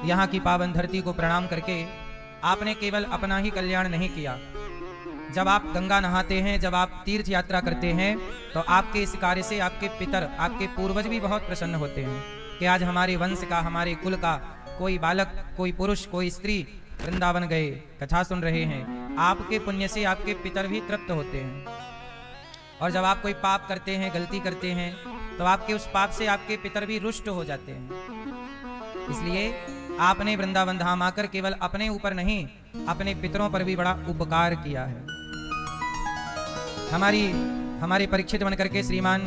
यहाँ की पावन धरती को प्रणाम करके आपने केवल अपना ही कल्याण नहीं किया। जब आप गंगा नहाते हैं, जब आप तीर्थ यात्रा करते हैं, तो आपके इस कार्य से आपके पितर, आपके पूर्वज भी बहुत प्रसन्न होते हैं कि आज हमारे वंश का, हमारे कुल का कोई बालक, कोई पुरुष, कोई स्त्री वृंदावन गए, कथा सुन रहे हैं। आपके पुण्य से आपके पितर भी तृप्त होते हैं। और जब आप कोई पाप करते हैं, गलती करते हैं, तो आपके उस पाप से आपके पितर भी रुष्ट हो जाते हैं। इसलिए आपने वृंदावन धाम आकर केवल अपने ऊपर नहीं, अपने पितरों पर भी बड़ा उपकार किया है। हमारे परीक्षित बनकर के श्रीमान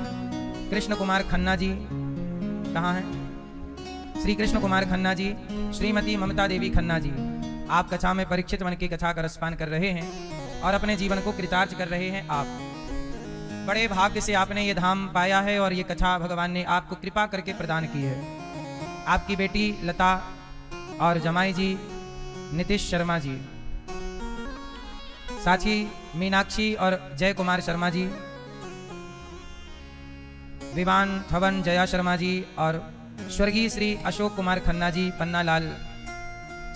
कृष्ण कुमार खन्ना जी कहाँ हैं? श्री कृष्ण कुमार खन्ना जी, श्रीमती ममता देवी खन्ना जी, आप कथा में परीक्षित बन के कथा का रसपान कर रहे हैं और अपने जीवन को कृतार्थ कर रहे हैं। आप बड़े भाग्य से आपने ये धाम पाया है और ये कथा भगवान ने आपको कृपा करके प्रदान की है। आपकी बेटी लता और जमाई जी नीतीश शर्मा जी, साथी मीनाक्षी और जय कुमार शर्मा जी, विवान थवन जया शर्मा जी और स्वर्गीय श्री अशोक कुमार खन्ना जी, पन्ना लाल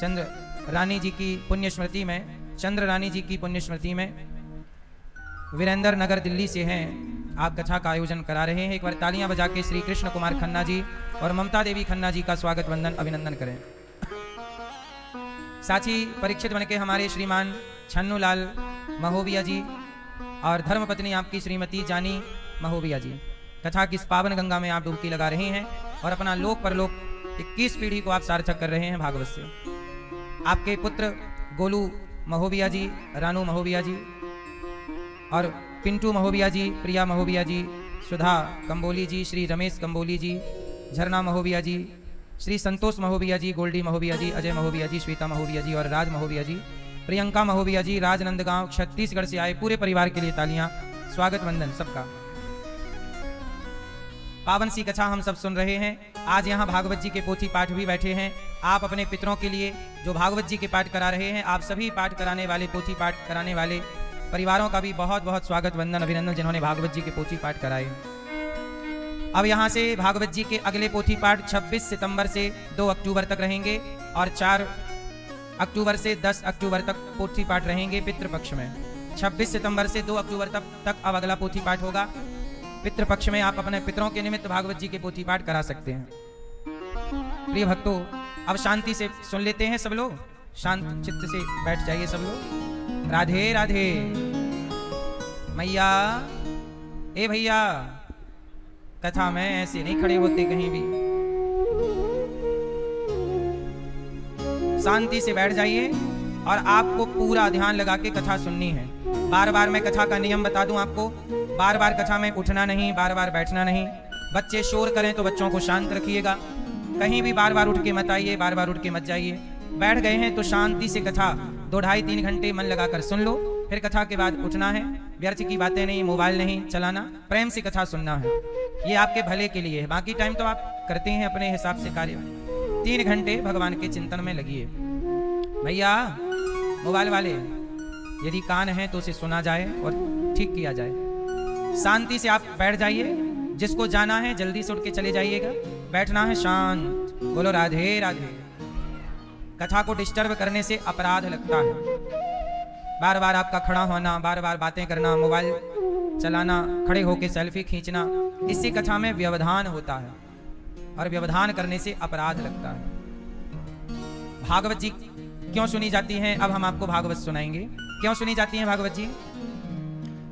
चंद्र रानी जी की पुण्य स्मृति में, चंद्र रानी जी की पुण्य स्मृति में वीरेंद्र नगर दिल्ली से हैं। आप कथा का आयोजन करा रहे हैं। एक बार तालियां बजा के श्री कृष्ण कुमार खन्ना जी और ममता देवी खन्ना जी का स्वागत वंदन अभिनंदन करें। साथी परीक्षित बन के हमारे श्रीमान छन्नू लाल महोबिया जी और धर्मपत्नी आपकी श्रीमती जानी महोबिया जी कथा की इस पावन गंगा में आप डुबकी लगा रहे हैं और अपना लोक परलोक 21 पीढ़ी को आप सार्थक कर रहे हैं भागवत से। आपके पुत्र गोलू महोबिया जी, रानू महोबिया जी और पिंटू महोबिया जी, प्रिया महोबिया जी, सुधा कंबोली जी, श्री रमेश कंबोली जी, झरना महोबिया जी, श्री संतोष महोबिया जी, गोल्डी महोबिया जी, अजय महोबिया जी, श्वेता महोबिया जी और राज महोबिया जी, प्रियंका महोबिया जी, राजनंदगांव छत्तीसगढ़ से आए पूरे परिवार के लिए तालियां, स्वागत वंदन सबका। पावन सी कथा हम सब सुन रहे हैं। आज यहाँ भागवत जी के पोथी पाठ भी बैठे हैं। आप अपने पितरों के लिए जो भागवत जी के पाठ करा रहे हैं, आप सभी पाठ कराने वाले, पोथी पाठ कराने वाले परिवारों का भी बहुत बहुत स्वागत वंदन अभिनंदन, जिन्होंने भागवत जी के पोथी पाठ कराए। अब यहाँ से भागवत जी के अगले पोथी पाठ 26 सितंबर से 2 अक्टूबर तक रहेंगे और 4 अक्टूबर से 10 अक्टूबर तक पोथी पाठ रहेंगे पितृपक्ष में। 26 सितंबर से 2 अक्टूबर तक अब अगला पोथी पाठ होगा। पितृपक्ष में आप अपने पितरों के निमित्त भागवत जी के पोथी पाठ करा सकते हैं। प्रिय भक्तों, अब शांति से सुन लेते हैं सब लोग, शांत चित्त से बैठ जाइए सब लोग। राधे राधे मैया, ए भैया, कथा में ऐसे नहीं खड़े होते कहीं भी, शांति से बैठ जाइए और आपको पूरा ध्यान लगा के कथा सुननी है। बार बार मैं कथा का नियम बता दूं आपको, बार बार कथा में उठना नहीं, बार बार बैठना नहीं। बच्चे शोर करें तो बच्चों को शांत रखिएगा, कहीं भी बार बार उठ के मत आइए, बार बार उठ के मत जाइए। बैठ गए हैं तो शांति से कथा 2 ढाई 3 घंटे मन लगाकर सुन लो, फिर कथा के बाद उठना है। व्यर्थ की बातें नहीं, मोबाइल नहीं चलाना, प्रेम से कथा सुनना है। ये आपके भले के लिए है। बाकी टाइम तो आप करते हैं अपने हिसाब से कार्य। 3 घंटे भगवान के चिंतन में लगिए। भैया मोबाइल वाले, यदि कान है तो उसे सुना जाए और ठीक किया जाए। शांति से आप बैठ जाइए, जिसको जाना है जल्दी से उठ के चले जाइएगा, बैठना है शांत। बोलो राधे राधे। कथा को डिस्टर्ब करने से अपराध लगता है। बार बार आपका खड़ा होना, बार बार बातें करना, मोबाइल चलाना, खड़े होके सेल्फी खींचना, इससे कथा में व्यवधान होता है और व्यवधान करने से अपराध लगता है। भागवत जी क्यों सुनी जाती हैं? अब हम आपको भागवत सुनाएंगे। क्यों सुनी जाती हैं भागवत जी?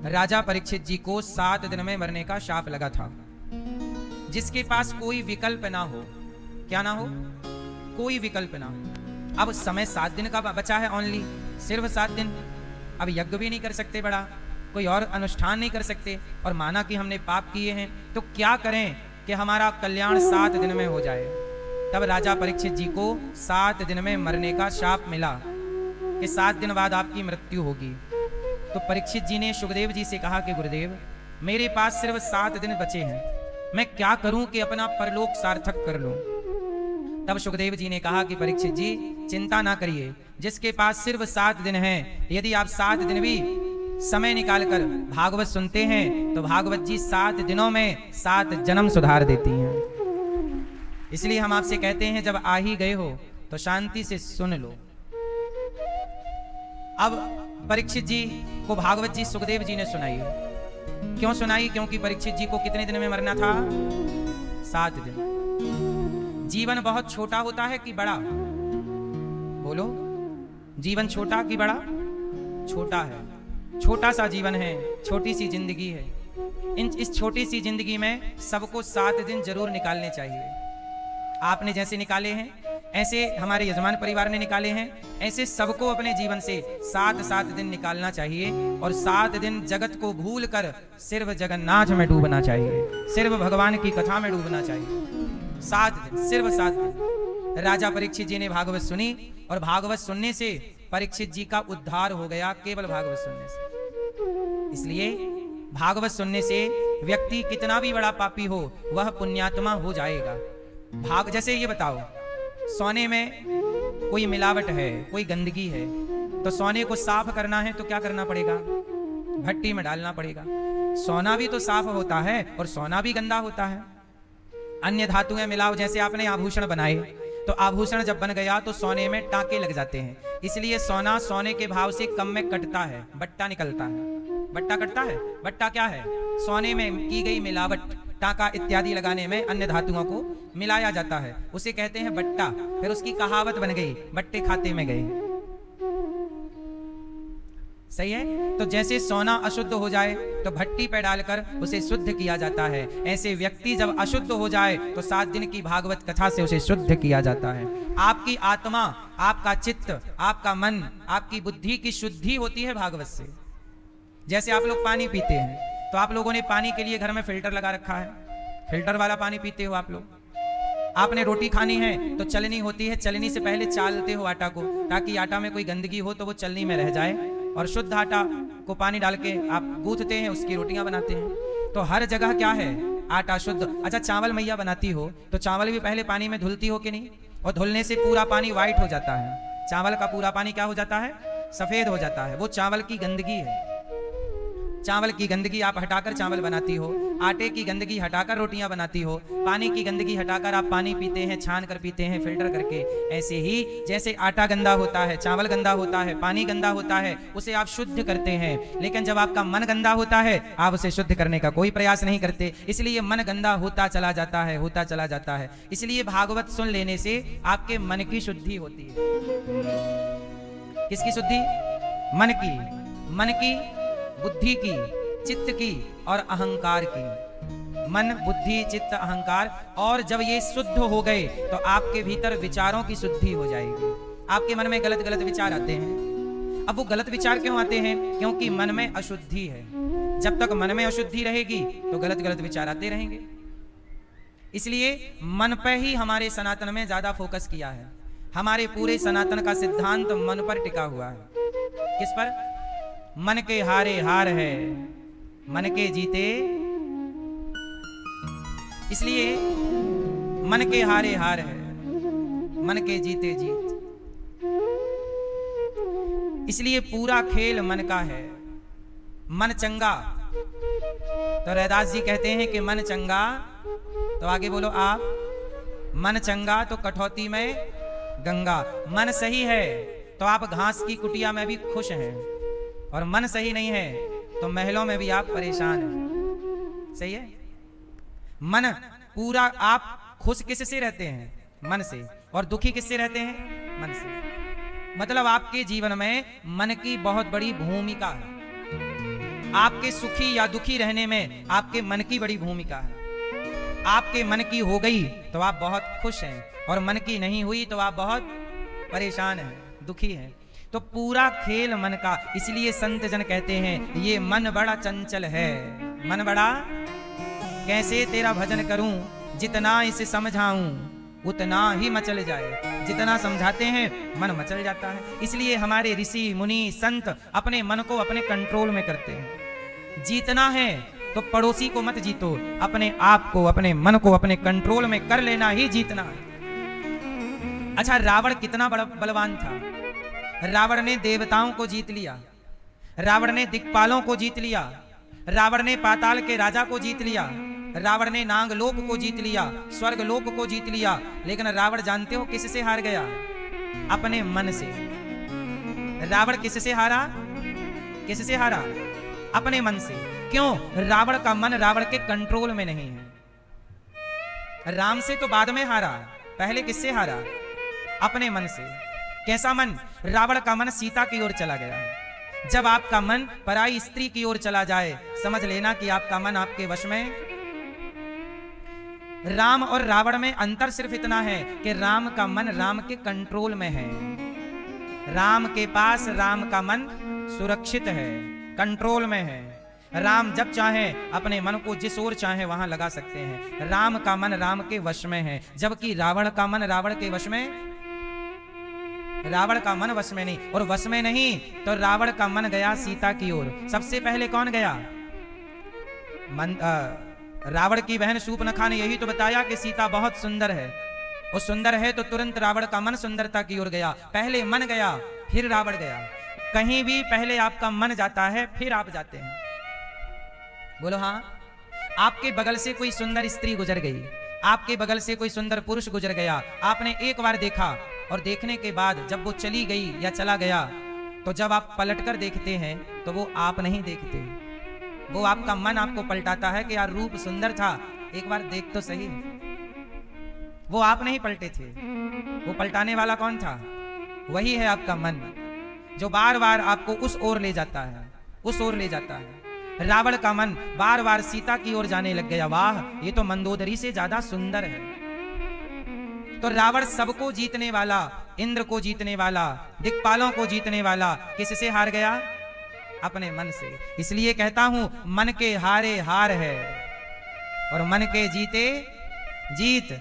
राजा परीक्षित जी को 7 दिन में मरने का शाप लगा था। जिसके पास कोई विकल्प ना हो, क्या ना हो? कोई विकल्प ना हो। अब समय 7 दिन का बचा है, ओनली सिर्फ 7 दिन। अब यज्ञ भी नहीं कर सकते बड़ा, कोई और अनुष्ठान नहीं कर सकते, और माना कि हमने पाप किए हैं तो क्या करें कि हमारा कल्याण 7 दिन में हो जाए। तब राजा परीक्षित जी को 7 दिन में मरने का शाप मिला कि 7 दिन बाद आपकी मृत्यु होगी। तो परीक्षित जी ने सुखदेव जी से कहा कि गुरुदेव, मेरे पास सिर्फ 7 दिन बचे हैं, मैं क्या करूं कि अपना परलोक सार्थक कर लूं। तब सुखदेव जी ने कहा कि परीक्षित जी चिंता ना करिए, जिसके पास सिर्फ 7 दिन हैं, यदि आप 7 दिन भी समय निकालकर भागवत सुनते हैं तो भागवत जी 7 दिनों में 7 जन्म सुधार देती हैं। इसलिए हम आपसे कहते हैं, जब आ ही गए हो तो शांति से सुन लो। अब परीक्षित जी को भागवत जी सुखदेव जी ने सुनाई। क्यों सुनाई? क्योंकि परीक्षित जी को कितने दिन में मरना था? 7 दिन। जीवन बहुत छोटा होता है कि बड़ा? बोलो, जीवन छोटा कि बड़ा? छोटा है। छोटा सा जीवन है, छोटी सी जिंदगी है। इस छोटी सी जिंदगी में सबको 7 दिन जरूर निकालने चाहिए। आपने जैसे निकाले हैं, ऐसे हमारे यजमान परिवार ने निकाले हैं, ऐसे सबको अपने जीवन से 7 दिन निकालना चाहिए। और 7 दिन जगत को भूल कर सिर्फ जगन्नाथ में डूबना चाहिए, सिर्फ भगवान की कथा में डूबना चाहिए। 7 दिन, सिर्फ 7 दिन। राजा परीक्षित जी ने भागवत सुनी और भागवत सुनने से परीक्षित जी का उद्धार हो गया, केवल भागवत सुनने से। इसलिए भागवत सुनने से व्यक्ति कितना भी बड़ा पापी हो वह पुण्यात्मा हो जाएगा। जैसे ये बताओ, सोने में कोई मिलावट है, कोई गंदगी है, तो सोने को साफ करना है तो क्या करना पड़ेगा? भट्टी में डालना पड़ेगा। सोना भी तो साफ होता है और सोना भी गंदा होता है। अन्य धातुएं मिलाओ, जैसे आपने आभूषण बनाए, तो आभूषण जब बन गया तो सोने में टांके लग जाते हैं, इसलिए सोना सोने के भाव से कम में कटता है, बट्टा निकलता है। बट्टा कटता है। बट्टा क्या है? सोने में की गई मिलावट, टाका इत्यादि लगाने में अन्य धातुओं को मिलाया जाता है, उसे कहते हैं बट्टा। फिर उसकी कहावत बन गई, बट्टे खाते में गए। सही है? तो जैसे सोना अशुद्ध हो जाए तो भट्टी पे डालकर उसे शुद्ध किया जाता है, ऐसे व्यक्ति जब अशुद्ध हो जाए तो 7 दिन की भागवत कथा से उसे शुद्ध किया जाता है। आपकी आत्मा, आपका चित्त, आपका मन, आपकी बुद्धि की शुद्धि होती है भागवत से। जैसे आप लोग पानी पीते हैं, तो आप लोगों ने पानी के लिए घर में फिल्टर लगा रखा है, फिल्टर वाला पानी पीते हो आप लोग। आपने रोटी खानी है तो चलनी होती है, चलनी से पहले चालते हो आटा को, ताकि आटा में कोई गंदगी हो तो वो चलनी में रह जाए, और शुद्ध आटा को पानी डाल के आप गूंथते हैं, उसकी रोटियां बनाते हैं। तो हर जगह क्या है? आटा शुद्ध। अच्छा, चावल मैया बनाती हो तो चावल भी पहले पानी में धुलती हो कि नहीं? और धुलने से पूरा पानी व्हाइट हो जाता है। चावल का पूरा पानी क्या हो जाता है? सफेद हो जाता है। वो चावल की गंदगी है। चावल की गंदगी आप हटाकर चावल बनाती हो, आटे की गंदगी हटाकर रोटियां बनाती हो, पानी की गंदगी हटाकर आप पानी पीते हैं, छान कर पीते हैं फिल्टर करके। ऐसे ही जैसे आटा गंदा होता है, चावल गंदा होता है, पानी गंदा होता है, उसे आप शुद्ध करते हैं। लेकिन जब आपका मन गंदा होता है, आप उसे शुद्ध करने का कोई प्रयास नहीं करते, इसलिए मन गंदा होता चला जाता है, होता चला जाता है। इसलिए भागवत सुन लेने से आपके मन की शुद्धि होती है। किसकी शुद्धि? मन की। मन की, बुद्धि की, चित्त की और अहंकार की। मन, बुद्धि, चित्त, अहंकार। और जब ये शुद्ध हो गए तो आपके भीतर विचारों की शुद्धि हो जाएगी। आपके मन में गलत गलत विचार आते हैं। अब वो गलत विचार क्यों आते हैं? क्योंकि मन में अशुद्धि है। जब तक मन में अशुद्धि रहेगी तो गलत गलत विचार आते रहेंगे। इसलिए मन पर ही हमारे सनातन में ज्यादा फोकस किया है। हमारे पूरे सनातन का सिद्धांत मन पर टिका हुआ है। किस पर? मन के हारे हार है, मन के जीते। इसलिए मन के हारे हार है, मन के जीते जीत। इसलिए पूरा खेल मन का है। मन चंगा, तो रैदास जी कहते हैं कि मन चंगा, तो आगे बोलो आप। मन चंगा तो कठौती में गंगा। मन सही है तो आप घास की कुटिया में भी खुश हैं, और मन सही नहीं है तो महलों में भी आप परेशान हैं। सही है? मन पूरा, आप खुश किससे रहते हैं? मन से। और दुखी किससे रहते हैं? मन से। मतलब आपके जीवन में मन की बहुत बड़ी भूमिका है। आपके सुखी या दुखी रहने में आपके मन की बड़ी भूमिका है। आपके मन की हो गई तो आप बहुत खुश हैं, और मन की नहीं हुई तो आप बहुत परेशान हैं, दुखी हैं। तो पूरा खेल मन का। इसलिए संत जन कहते हैं ये मन बड़ा चंचल है। मन बड़ा, कैसे तेरा भजन करूं, जितना इसे समझाऊं उतना ही मचल जाए। जितना समझाते हैं मन मचल जाता है। इसलिए हमारे ऋषि मुनि संत अपने मन को अपने कंट्रोल में करते हैं। जीतना है तो पड़ोसी को मत जीतो, अपने आप को, अपने मन को अपने कंट्रोल में कर लेना ही जीतना है। अच्छा, रावण कितना बड़ा बलवान था। रावण ने देवताओं को जीत लिया, रावण ने दिक्पालों को जीत लिया, रावण ने पाताल के राजा को जीत लिया, रावण ने नागलोक को जीत लिया, स्वर्ग लोक को जीत लिया। लेकिन रावण जानते हो किससे हार गया? अपने मन से। रावण किससे हारा? किससे हारा? अपने मन से। क्यों? रावण का मन रावण के कंट्रोल में नहीं है। राम से तो बाद में हारा, पहले किससे हारा? अपने मन से। कैसा मन? रावण का मन सीता की ओर चला गया। जब आपका मन पराई स्त्री की ओर चला जाए, समझ लेना कि आपका मन आपके वश में। राम और रावण में अंतर सिर्फ इतना है कि राम का मन राम के कंट्रोल में है। राम के पास राम का मन सुरक्षित है, कंट्रोल में है। राम जब चाहे अपने मन को जिस ओर चाहे वहां लगा सकते हैं। राम का मन राम के वश में है, जबकि रावण का मन रावण के वश में। रावण का मन वश में नहीं, और वश में नहीं तो रावण का मन गया सीता की ओर। सबसे पहले कौन गया? रावण की बहन शूर्पणखा ने यही तो बताया कि सीता बहुत सुंदर है। वो सुंदर है तो तुरंत रावण का मन सुंदरता की ओर गया। पहले मन गया, फिर रावण गया। कहीं भी पहले आपका मन जाता है, फिर आप जाते हैं। बोलो हाँ। आपके बगल से कोई सुंदर स्त्री गुजर गई, आपके बगल से कोई सुंदर पुरुष गुजर गया, आपने एक बार देखा, और देखने के बाद जब वो चली गई या चला गया, तो जब आप पलटकर देखते हैं तो वो आप नहीं देखते। वो आपका मन आपको पलटाता है कि यार रूप सुंदर था, एक बार देख तो सही। वो आप नहीं पलटे थे, वो पलटाने वाला कौन था? वही है आपका मन, जो बार बार आपको उस ओर ले जाता है, उस ओर ले जाता है। रावण का मन बार बार सीता की ओर जाने लग गया। वाह, ये तो मंदोदरी से ज्यादा सुंदर है। तो रावण सबको जीतने वाला, इंद्र को जीतने वाला, दिक्पालों को जीतने वाला, किससे हार गया? अपने मन से। इसलिए कहता हूं, मन के हारे हार है और मन के जीते जीत।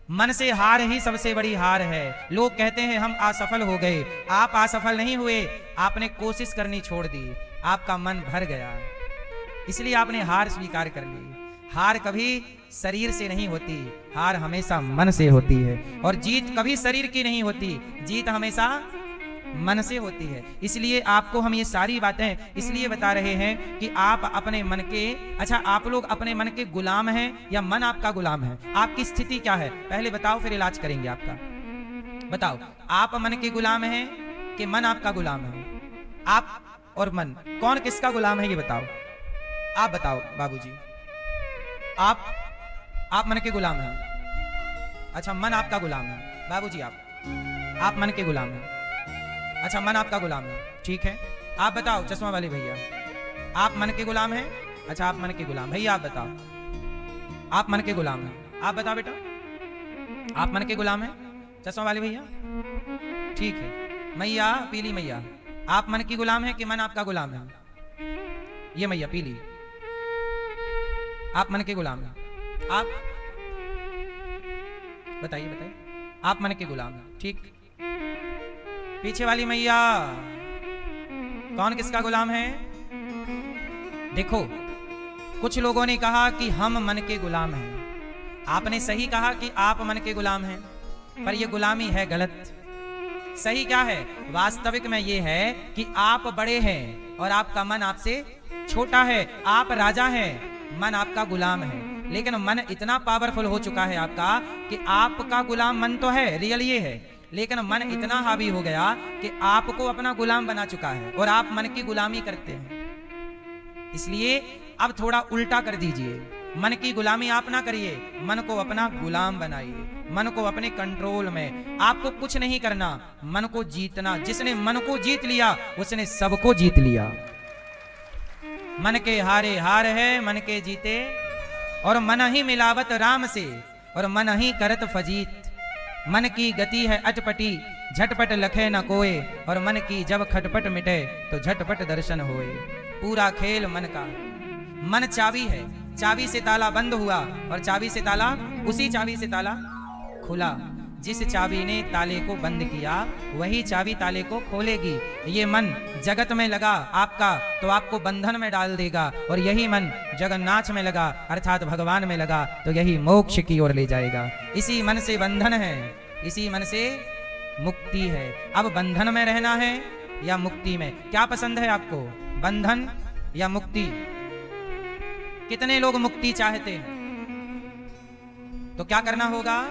मन से हार ही सबसे बड़ी हार है। लोग कहते हैं हम असफल हो गए। आप असफल नहीं हुए, आपने कोशिश करनी छोड़ दी, आपका मन भर गया, इसलिए आपने हार स्वीकार कर ली। हार कभी शरीर से नहीं होती, हार हमेशा मन से होती है। और जीत कभी शरीर की नहीं होती, जीत हमेशा मन से होती है। इसलिए आपको हम ये सारी बातें इसलिए बता रहे हैं कि आप अपने मन के, अच्छा आप लोग अपने मन के गुलाम हैं या मन आपका गुलाम है? आपकी स्थिति क्या है पहले बताओ, फिर इलाज करेंगे आपका। बताओ, आप मन के गुलाम हैं कि मन आपका गुलाम है? आप और मन कौन किसका गुलाम है ये बताओ। आप बताओ बाबूजी। आप मन के गुलाम हैं। अच्छा, मन आपका गुलाम है। बाबूजी आप मन के गुलाम हैं। अच्छा, मन आपका गुलाम है, ठीक है। आप बताओ चश्मा वाले भैया, आप मन के गुलाम हैं? अच्छा, आप मन के गुलाम। भैया आप बताओ, आप मन के गुलाम हैं? आप बताओ बेटा, आप मन के गुलाम हैं? चश्मा वाले भैया, ठीक है। मैया, पीली मैया, आप मन की गुलाम है कि मन आपका गुलाम है? ये मैया पीली, आप मन के गुलाम हैं। आप बताइए बताइए, आप मन के गुलाम हैं, ठीक। पीछे वाली मैया, कौन किसका गुलाम है? देखो, कुछ लोगों ने कहा कि हम मन के गुलाम हैं। आपने सही कहा कि आप मन के गुलाम हैं, पर यह गुलामी है गलत। सही क्या है? वास्तविक में यह है कि आप बड़े हैं और आपका मन आपसे छोटा है। आप राजा हैं, मन आपका गुलाम है। लेकिन मन इतना पावरफुल हो चुका है आपका कि आपका गुलाम मन तो है, रियल ये है, लेकिन मन इतना हावी हो गया कि आपको अपना गुलाम बना चुका है और आप मन की गुलामी करते हैं। इसलिए अब थोड़ा उल्टा कर दीजिए, मन की गुलामी आप ना करिए, मन को अपना गुलाम बनाइए, मन को अपने कंट्रोल में। आपको कुछ नहीं करना, मन को जीतना। जिसने मन को जीत लिया उसने सबको जीत लिया। मन के हारे हार है, मन के जीते, और मन ही मिलावत राम से, और मन ही करत फजीत। मन की गति है अटपटी, झटपट लखे न कोय, और मन की जब खटपट मिटे तो झटपट दर्शन होए। पूरा खेल मन का। मन चाबी है, चाबी से ताला बंद हुआ और चाबी से ताला, उसी चाबी से ताला खुला। जिस चाबी ने ताले को बंद किया वही चाबी ताले को खोलेगी। ये मन जगत में लगा आपका तो आपको बंधन में डाल देगा, और यही मन जगन्नाथ में लगा अर्थात भगवान में लगा तो यही मोक्ष की ओर ले जाएगा। इसी मन से बंधन है, इसी मन से मुक्ति है। अब बंधन में रहना है या मुक्ति में? क्या पसंद है आपको, बंधन या मुक्ति? कितने लोग मुक्ति चाहते हैं? तो क्या करना होगा?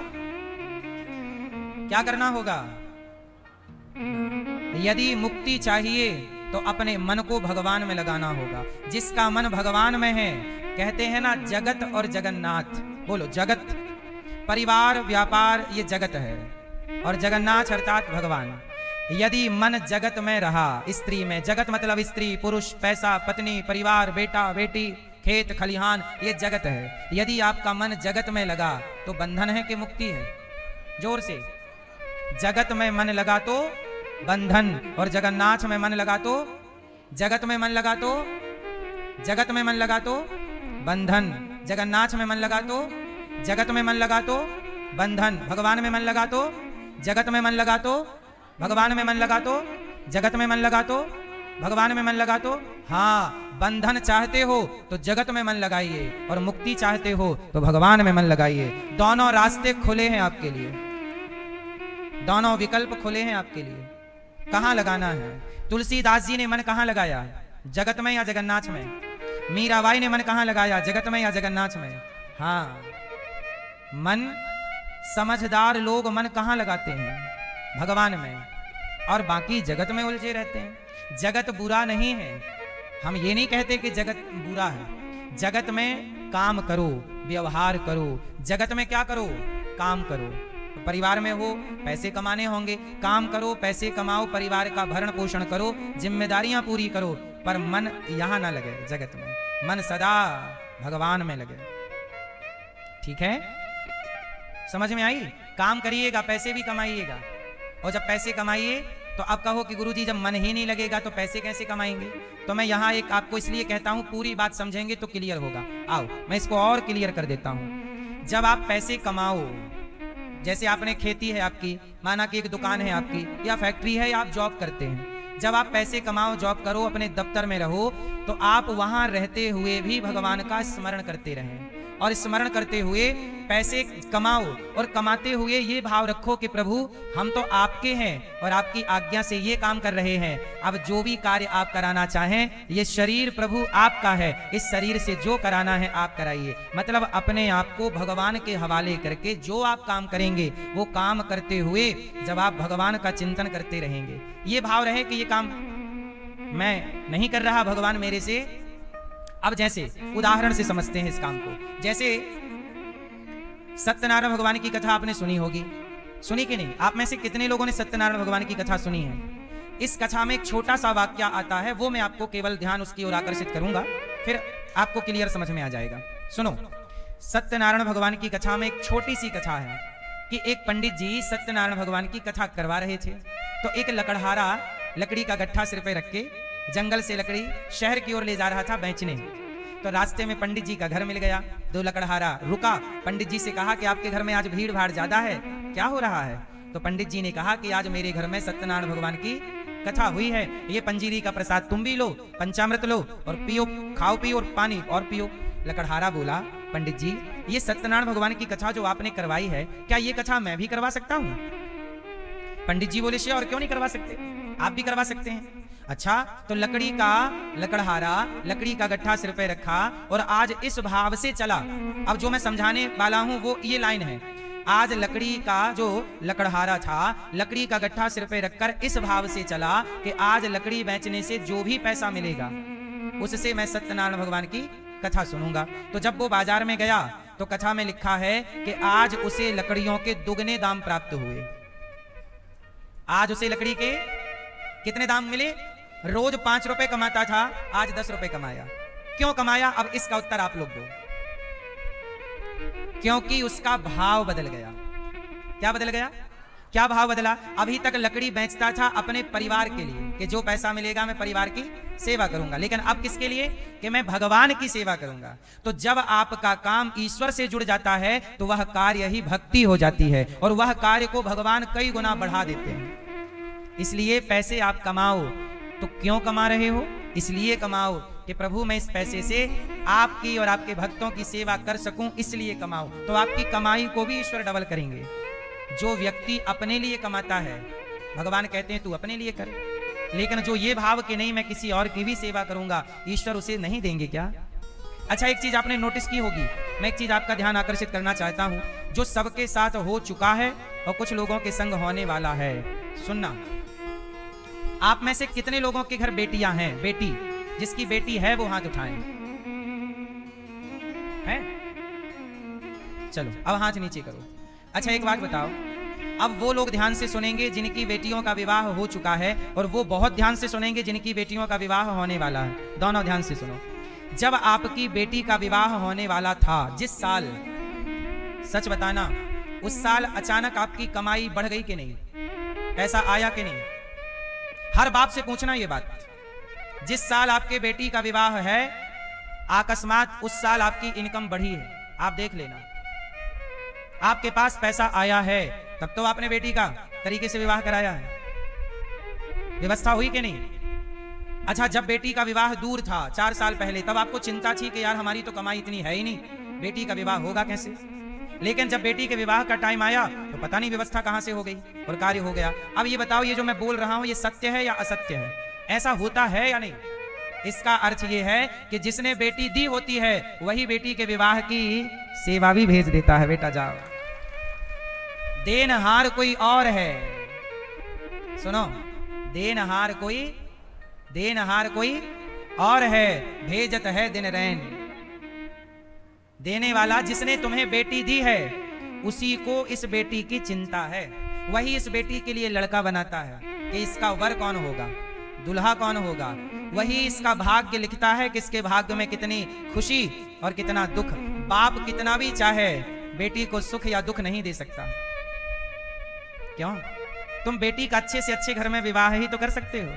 क्या करना होगा? यदि मुक्ति चाहिए तो अपने मन को भगवान में लगाना होगा। जिसका मन भगवान में है, कहते हैं ना जगत और जगन्नाथ, बोलो जगत, परिवार व्यापार ये जगत है, और जगन्नाथ अर्थात भगवान। यदि मन जगत में रहा, स्त्री में, जगत मतलब स्त्री पुरुष पैसा पत्नी परिवार बेटा बेटी खेत खलिहान ये जगत है। यदि आपका मन जगत में लगा तो बंधन है कि मुक्ति है? जोर से, जगत में मन लगा तो बंधन, और जगन्नाथ में मन लगा तो, जगत में मन लगा तो, जगत में मन लगा तो बंधन, जगन्नाथ में मन लगा तो, जगत में मन लगा तो बंधन, भगवान में मन लगा तो, जगत में मन लगा तो, भगवान में मन लगा तो, जगत में मन लगा तो, भगवान में मन लगा तो। हाँ, बंधन चाहते हो तो जगत में मन लगाइए, और मुक्ति चाहते हो तो भगवान में मन लगाइए। दोनों रास्ते खुले हैं आपके लिए, दोनों विकल्प खुले हैं आपके लिए। कहां लगाना है? तुलसीदास जी ने मन कहां लगाया? जगत में या जगन्नाथ में? मीराबाई ने मन कहां लगाया? जगत में या जगन्नाथ में? हाँ, मन समझदार लोग मन कहां लगाते हैं? भगवान में, और बाकी जगत में उलझे रहते हैं। जगत बुरा नहीं है, हम ये नहीं कहते कि जगत बुरा है। जगत में काम करो, व्यवहार करो, जगत में क्या करो? काम करो। तो परिवार में हो, पैसे कमाने होंगे, काम करो, पैसे कमाओ, परिवार का भरण पोषण करो, जिम्मेदारियां पूरी करो, पर मन यहां ना लगे जगत में, मन सदा भगवान में लगे। ठीक है, समझ में आई? काम करिएगा, पैसे भी कमाइएगा, और जब पैसे कमाइए तो आप कहो कि गुरुजी जब मन ही नहीं लगेगा तो पैसे कैसे कमाएंगे? तो मैं यहाँ एक आपको इसलिए कहता हूँ, पूरी बात समझेंगे तो क्लियर होगा। आओ मैं इसको और क्लियर कर देता हूँ। जब आप पैसे कमाओ, जैसे आपने खेती है आपकी, माना कि एक दुकान है आपकी या फैक्ट्री है या आप जॉब करते हैं, जब आप पैसे कमाओ, जॉब करो, अपने दफ्तर में रहो, तो आप वहां रहते हुए भी भगवान का स्मरण करते रहें, और स्मरण करते हुए पैसे कमाओ, और कमाते हुए ये भाव रखो कि प्रभु हम तो आपके हैं और आपकी आज्ञा से ये काम कर रहे हैं। अब जो भी कार्य आप कराना चाहें, ये शरीर प्रभु आपका है, इस शरीर से जो कराना है आप कराइए। मतलब अपने आप को भगवान के हवाले करके जो आप काम करेंगे वो काम करते हुए जब आप भगवान का चिंतन करते रहेंगे, ये भाव रहे कि ये काम मैं नहीं कर रहा, भगवान मेरे से। अब जैसे उदाहरण से समझते हैं इस काम को, जैसे सत्यनारायण भगवान की कथा आपने सुनी होगी, सुनी कि नहीं? आप में से कितने लोगों ने सत्यनारायण भगवान की कथा सुनी है? इस कथा में एक छोटा सा वाक्य आता है, वो मैं आपको केवल ध्यान उसकी ओर आकर्षित करूंगा, फिर आपको क्लियर समझ में आ जाएगा। सुनो, सत्यनारायण भगवान की कथा में एक छोटी सी कथा है कि एक पंडित जी सत्यनारायण भगवान की कथा करवा रहे थे, तो एक लकड़हारा लकड़ी का गट्ठा सिर पे रख के जंगल से लकड़ी शहर की ओर ले जा रहा था बेचने। तो रास्ते में पंडित जी का घर मिल गया, दो लकड़हारा रुका, पंडित जी से कहा कि आपके घर में आज भीड़ भाड़ ज्यादा है, क्या हो रहा है? तो पंडित जी ने कहा कि आज मेरे घर में सत्यनारायण भगवान की कथा हुई है, ये पंजीरी का प्रसाद तुम भी लो, पंचामृत लो और पियो, खाओ पियो और पानी और पियो। लकड़हारा बोला, पंडित जी ये सत्यनारायण भगवान की कथा जो आपने करवाई है, क्या ये कथा मैं भी करवा सकता हूँ? पंडित जी बोले, और क्यों नहीं करवा सकते, आप भी करवा सकते हैं। अच्छा, तो लकड़हारा लकड़ी का गट्ठा सिर पे रखा और आज इस भाव से चला। अब जो मैं समझाने वाला हूं वो ये लाइन है, आज लकड़ी का जो लकड़हारा था, लकड़ी का गट्ठा सिर पे रखकर इस भाव से चला कि आज लकड़ी बेचने से जो भी पैसा मिलेगा उससे मैं सत्यनारायण भगवान की कथा सुनूंगा। तो जब वो बाजार में गया तो कथा में लिखा है कि आज उसे लकड़ियों के दुगने दाम प्राप्त हुए। आज उसे लकड़ी के कितने दाम मिले? रोज 5 रुपए कमाता था, आज 10 रुपए कमाया। क्यों कमाया? अब इसका उत्तर आप लोग दो। क्योंकि उसका भाव बदल गया। क्या बदल गया? क्या भाव बदला? अभी तक लकड़ी बेचता था अपने परिवार के लिए कि जो पैसा मिलेगा मैं परिवार की सेवा करूंगा, लेकिन अब किसके लिए? कि मैं भगवान की सेवा करूंगा। तो जब आपका काम ईश्वर से जुड़ जाता है तो वह कार्य ही भक्ति हो जाती है, और वह कार्य को भगवान कई गुना बढ़ा देते हैं। इसलिए पैसे आप कमाओ तो क्यों कमा रहे हो? इसलिए कमाओ कि प्रभु मैं इस पैसे से आपकी और आपके भक्तों की सेवा कर सकूं, इसलिए कमाओ। तो आपकी कमाई को भी ईश्वर डबल करेंगे। जो व्यक्ति अपने लिए कमाता है, भगवान कहते हैं तू अपने लिए कर, लेकिन जो ये भाव कि नहीं मैं किसी और की भी सेवा करूंगा, ईश्वर उसे नहीं देंगे क्या? अच्छा, एक चीज आपने नोटिस की होगी, मैं एक चीज आपका ध्यान आकर्षित करना चाहता हूं, जो सबके साथ हो चुका है और कुछ लोगों के संग होने वाला है। सुनना, आप में से कितने लोगों के घर बेटियां हैं? बेटी, जिसकी बेटी है वो हाथ उठाएं। है? चलो अब हाथ नीचे करो। अच्छा एक बात बताओ, अब वो लोग ध्यान से सुनेंगे जिनकी बेटियों का विवाह हो चुका है, और वो बहुत ध्यान से सुनेंगे जिनकी बेटियों का विवाह होने वाला है। दोनों ध्यान से सुनो। जब आपकी बेटी का विवाह होने वाला था, जिस साल, सच बताना, उस साल अचानक आपकी कमाई बढ़ गई कि नहीं? पैसा आया कि नहीं? हर बाप से पूछना ये बात। जिस साल आपके बेटी का विवाह है, अकस्मात उस साल आपकी इनकम बढ़ी है, आप देख लेना। आपके पास पैसा आया है, तब तो आपने बेटी का तरीके से विवाह कराया है। व्यवस्था हुई कि नहीं? अच्छा, जब बेटी का विवाह दूर था 4 साल पहले, तब आपको चिंता थी कि यार हमारी तो कमाई इतनी है ही नहीं, बेटी का विवाह होगा कैसे? लेकिन जब बेटी के विवाह का टाइम आया तो पता नहीं व्यवस्था कहां से हो गई और कार्य हो गया। अब ये बताओ, ये जो मैं बोल रहा हूं ये सत्य है या असत्य है? ऐसा होता है या नहीं? इसका अर्थ ये है कि जिसने बेटी दी होती है वही बेटी के विवाह की सेवा भी भेज देता है। बेटा जाओ, देनहार कोई और है। सुनो, देनहार कोई और है, भेजत है दिन रैन। देने वाला जिसने तुम्हें बेटी दी है उसी को इस बेटी की चिंता है। वही इस बेटी के लिए लड़का बनाता है कि इसका वर कौन होगा, दुल्हा कौन होगा। वही इसका भाग्य लिखता है कि इसके भाग्य में कितनी खुशी और कितना दुख। बाप कितना भी चाहे बेटी को सुख या दुख नहीं दे सकता। क्यों? तुम बेटी का अच्छे से अच्छे घर में विवाह ही तो कर सकते हो,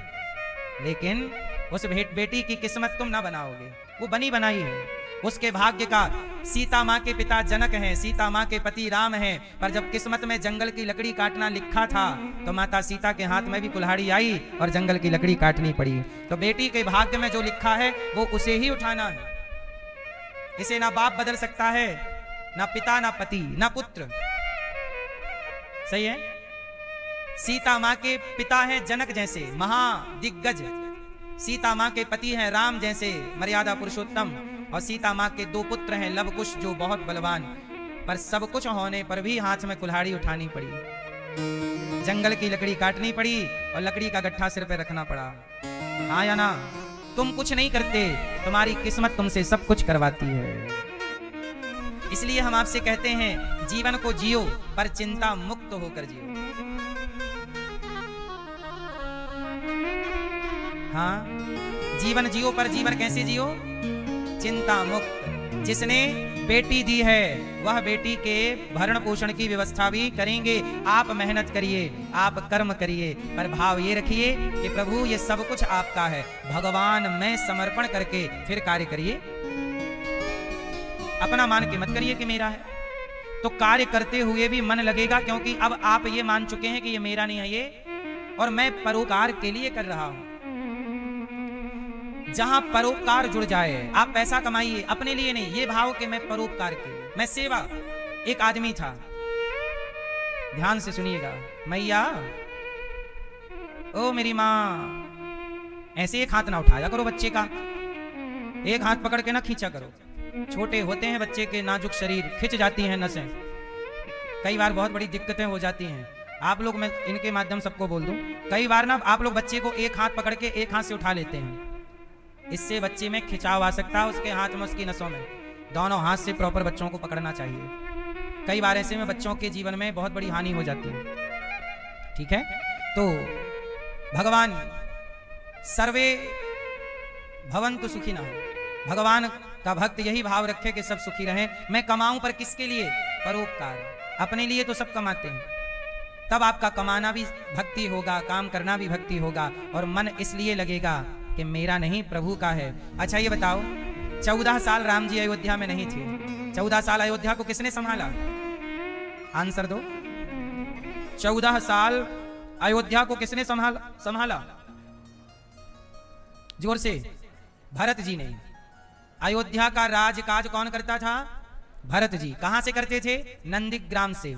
लेकिन उस बेटी की किस्मत तुम ना बनाओगे, वो बनी बनाई है। उसके भाग्य का, सीता माँ के पिता जनक हैं, सीता माँ के पति राम हैं, पर जब किस्मत में जंगल की लकड़ी काटना लिखा था तो माता सीता के हाथ में भी कुल्हाड़ी आई और जंगल की लकड़ी काटनी पड़ी। तो बेटी के भाग्य में जो लिखा है वो उसे ही उठाना है। इसे ना बाप बदल सकता है, ना पिता, ना पति, ना पुत्र। सही है? सीता माँ के पिता हैं जनक जैसे महादिग्गज, सीता माँ के पति हैं राम जैसे मर्यादा पुरुषोत्तम, और सीता माँ के 2 पुत्र हैं लव कुश जो बहुत बलवान। पर सब कुछ होने पर भी हाथ में कुल्हाड़ी उठानी पड़ी, जंगल की लकड़ी काटनी पड़ी और लकड़ी का गट्ठा सिर पे रखना पड़ा। हाँ या ना? तुम कुछ नहीं करते, तुम्हारी किस्मत तुमसे सब कुछ करवाती है। इसलिए हम आपसे कहते हैं, जीवन को जियो पर चिंता मुक्त होकर जियो। हाँ, जीवन जियो, पर जीवन कैसे जियो? चिंता मुक्त। जिसने बेटी दी है वह बेटी के भरण पोषण की व्यवस्था भी करेंगे। आप मेहनत करिए, आप कर्म करिए, पर भाव ये रखिए कि प्रभु ये सब कुछ आपका है, भगवान में समर्पण करके फिर कार्य करिए। अपना मान के मत करिए कि मेरा है। तो कार्य करते हुए भी मन लगेगा, क्योंकि अब आप ये मान चुके हैं कि ये मेरा नहीं है ये, और मैं परोपकार के लिए कर रहा हूं। जहां परोपकार जुड़ जाए, आप पैसा कमाइए अपने लिए नहीं, ये भाव कि मैं परोपकार के लिए, मैं सेवा। एक आदमी था, ध्यान से सुनिएगा, मैया ओ मेरी माँ, ऐसे एक हाथ ना उठाया करो बच्चे का, एक हाथ पकड़ के ना खींचा करो। छोटे होते हैं बच्चे के नाजुक शरीर, खिंच जाती हैं नसें, कई बार बहुत बड़ी दिक्कतें हो जाती हैं। आप लोग, मैं इनके माध्यम सबको बोल दूं, कई बार ना आप लोग बच्चे को एक हाथ पकड़ के एक हाथ से उठा लेते हैं, इससे बच्चे में खिंचाव आ सकता है, उसके हाथ में, उसकी नसों में। दोनों हाथ से प्रॉपर बच्चों को पकड़ना चाहिए। कई बार ऐसे में बच्चों के जीवन में बहुत बड़ी हानि हो जाती है। ठीक है? तो भगवान सर्वे भवन्तु सुखिनः, भगवान का भक्त यही भाव रखे कि सब सुखी रहें। मैं कमाऊं पर किसके लिए? परोपकार। अपने लिए तो सब कमाते हैं, तब आपका कमाना भी भक्ति होगा, काम करना भी भक्ति होगा, और मन इसलिए लगेगा कि मेरा नहीं प्रभु का है। अच्छा ये बताओ, 14 साल राम जी अयोध्या में नहीं थे, 14 साल अयोध्या को किसने संभाला? आंसर दो। 14 साल अयोध्या को किसने संभाला? जोर से। भरत जी ने। अयोध्या का राजकाज कौन करता था? भरत जी। कहां से करते थे? नंदीग्राम से।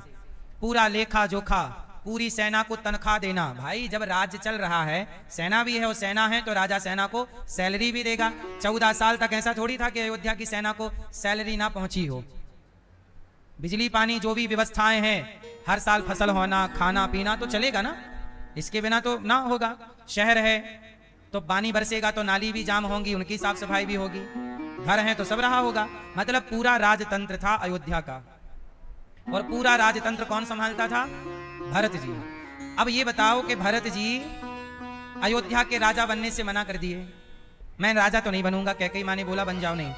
पूरा लेखा जोखा, पूरी सेना को तनख्वाह देना। भाई जब राज्य चल रहा है, सेना भी है, और सेना है तो राजा सेना को सैलरी भी देगा। 14 साल तक ऐसा थोड़ी था कि अयोध्या की सेना को सैलरी ना पहुंची हो। बिजली पानी जो भी व्यवस्थाएं हैं, हर साल फसल होना, खाना पीना तो चलेगा ना, इसके बिना तो ना होगा। शहर है तो पानी बरसेगा तो नाली भी जाम होंगी, उनकी साफ सफाई भी होगी, घर है तो सब रहा होगा। मतलब पूरा राजतंत्र था अयोध्या का, और पूरा राजतंत्र कौन संभालता था? भरत जी। अब ये बताओ कि भरत जी अयोध्या के राजा बनने से मना कर दिए। मैं राजा तो नहीं बनूंगा, कैकेयी माँ ने बोला बन जाओ, नहीं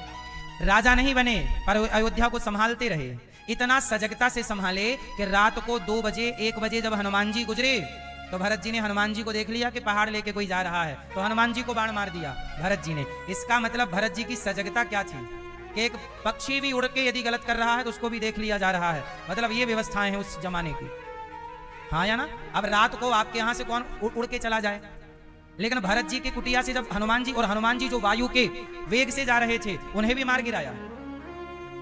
राजा नहीं बने, पर अयोध्या को संभालते रहे। इतना सजगता से संभाले कि रात को 2 बजे 1 बजे जब हनुमान जी गुजरे तो भरत जी ने हनुमान जी को देख लिया कि पहाड़ लेके कोई जा रहा है, तो हनुमान जी को बाण मार दिया भरत जी ने। इसका मतलब भरत जी की सजगता क्या थी कि एक पक्षी भी उड़ के यदि गलत कर रहा है तो उसको भी देख लिया जा रहा है। मतलब ये व्यवस्थाएं हैं उस जमाने की, हाँ या ना। अब रात को आपके यहां से कौन उड़ के चला जाए, लेकिन भरत जी की कुटिया से जब हनुमान जी, और हनुमान जी जो वायु के वेग से जा रहे थे, उन्हें भी मार गिराया।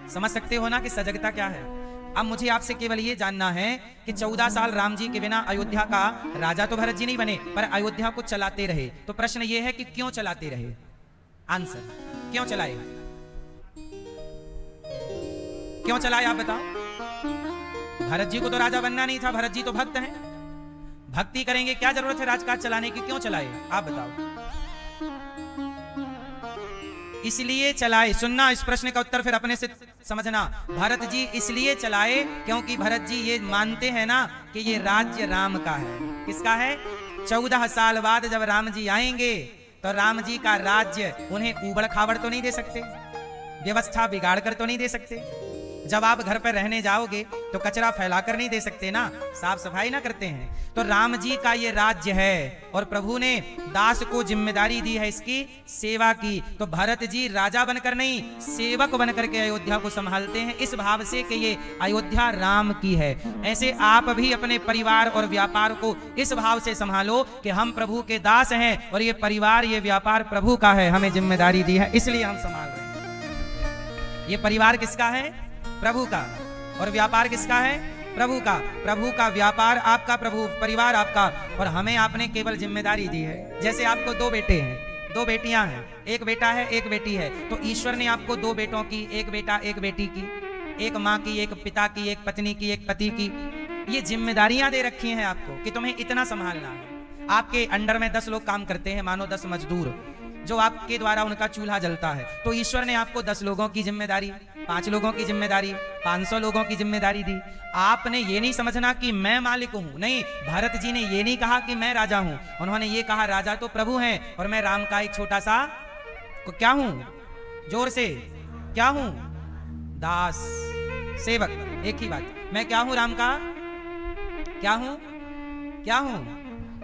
समझ सकते हो ना कि सजगता क्या है। अब मुझे आपसे केवल ये जानना है कि 14 साल राम जी के बिना अयोध्या का राजा तो भरत जी नहीं बने, पर अयोध्या को चलाते रहे। तो प्रश्न ये है कि क्यों चलाते रहे? आंसर, क्यों चलाए? क्यों चलाए आप बताओ। भरत जी को तो राजा बनना नहीं था, भरत जी तो भक्त हैं, भक्ति करेंगे, क्या जरूरत है राजकाज चलाने की? क्यों चलाए आप बताओ। इसलिए चलाए, सुनना इस प्रश्न का उत्तर फिर अपने से समझना। भरत जी इसलिए चलाए क्योंकि भरत जी ये मानते हैं ना कि ये राज्य राम का है। किसका है? 14 साल बाद जब राम जी आएंगे तो राम जी का राज्य उन्हें उबड़ खाबड़ तो नहीं दे सकते, व्यवस्था बिगाड़ कर तो नहीं दे सकते। जब आप घर पर रहने जाओगे तो कचरा फैलाकर नहीं दे सकते ना, साफ सफाई ना करते हैं। तो राम जी का ये राज्य है और प्रभु ने दास को जिम्मेदारी दी है इसकी सेवा की। तो भरत जी राजा बनकर नहीं, सेवक बनकर के अयोध्या को संभालते हैं, इस भाव से कि ये अयोध्या राम की है। ऐसे आप भी अपने परिवार और व्यापार को इस भाव से संभालो कि हम प्रभु के दास हैं और ये परिवार, ये व्यापार प्रभु का है, हमें जिम्मेदारी दी है, इसलिए हम संभाल रहे हैं। ये परिवार किसका है? प्रभु का। और व्यापार किसका है? प्रभु का। प्रभु का व्यापार आपका, प्रभु परिवार आपका, और हमें आपने केवल जिम्मेदारी दी है। जैसे आपको 2 बेटे हैं, 2 बेटियां हैं, 1 बेटा है 1 बेटी है, तो ईश्वर ने आपको 2 बेटों की, 1 बेटा 1 बेटी की, 1 माँ की, 1 पिता की, 1 पत्नी की, 1 पति की, ये जिम्मेदारियां दे रखी हैं आपको कि तुम्हें इतना संभालना है। आपके अंडर में 10 लोग काम करते हैं, मानो 10 मजदूर, जो आपके द्वारा उनका चूल्हा जलता है। तो ईश्वर ने आपको 10 लोगों की जिम्मेदारी, 5 लोगों की जिम्मेदारी, 500 लोगों की जिम्मेदारी दी। आपने ये नहीं समझना कि मैं मालिक हूं, नहीं। भरत जी ने ये नहीं कहा कि मैं राजा हूं, उन्होंने ये कहा राजा तो प्रभु हैं और मैं राम का एक छोटा सा क्या हूं? जोर से, क्या हूं? दास, सेवक। एक ही बात, मैं क्या हूं? राम का क्या हूं? क्या हूं?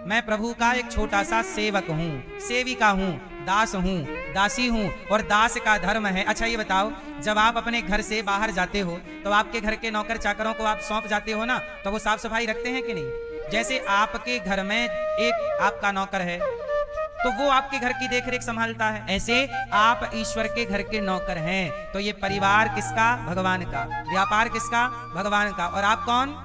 मैं प्रभु का एक छोटा सा सेवक हूं, सेविका हूं, दास हूं, दासी हूं, और दास का धर्म है। अच्छा ये बताओ, जब आप अपने घर से बाहर जाते हो तो आपके घर के नौकर चाकरों को आप सौंप जाते हो ना, तो वो साफ सफाई रखते हैं कि नहीं? जैसे आपके घर में एक आपका नौकर है तो वो आपके घर की देखरेख संभालता है, ऐसे आप ईश्वर के घर के नौकर हैं। तो ये परिवार किसका? भगवान का। व्यापार किसका? भगवान का। और आप कौन?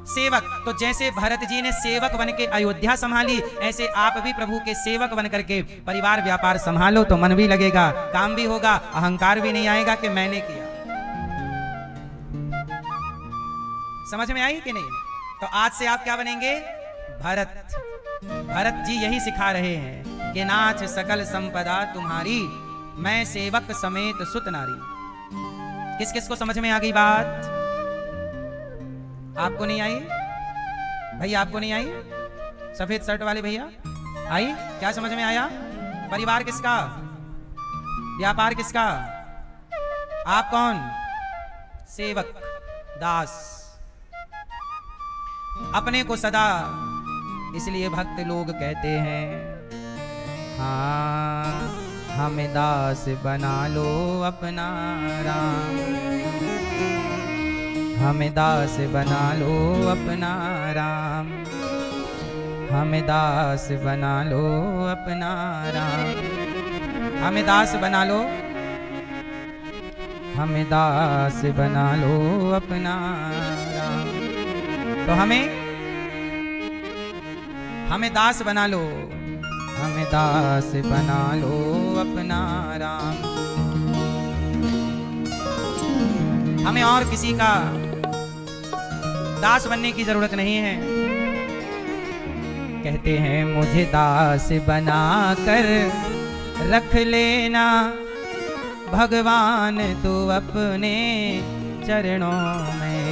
सेवक। तो जैसे भरत जी ने सेवक बन के अयोध्या संभाली, ऐसे आप भी प्रभु के सेवक बन करके परिवार व्यापार संभालो, तो मन भी लगेगा, काम भी होगा, अहंकार भी नहीं आएगा कि मैंने किया। समझ में आई कि नहीं? तो आज से आप क्या बनेंगे? भरत। भरत जी यही सिखा रहे हैं कि नाथ सकल संपदा तुम्हारी, मैं सेवक समेत सुत नारी। किस किस को समझ में आ गई बात? आपको नहीं आई? भैया आपको नहीं आई? सफेद शर्ट वाले भैया आई? क्या समझ में आया? परिवार किसका? व्यापार किसका? आप कौन? सेवक, दास। अपने को सदा, इसलिए भक्त लोग कहते हैं हाँ हमें दास बना लो अपना राम, हमें दास बना लो अपना राम, हमें दास बना लो अपना राम, हमें दास बना लो, हमें दास बना लो अपना राम। तो हमें दास बना लो, हमें दास बना लो अपना राम। हमें और किसी का दास बनने की जरूरत नहीं है। कहते हैं मुझे दास बना कर रख लेना भगवान तू अपने चरणों में।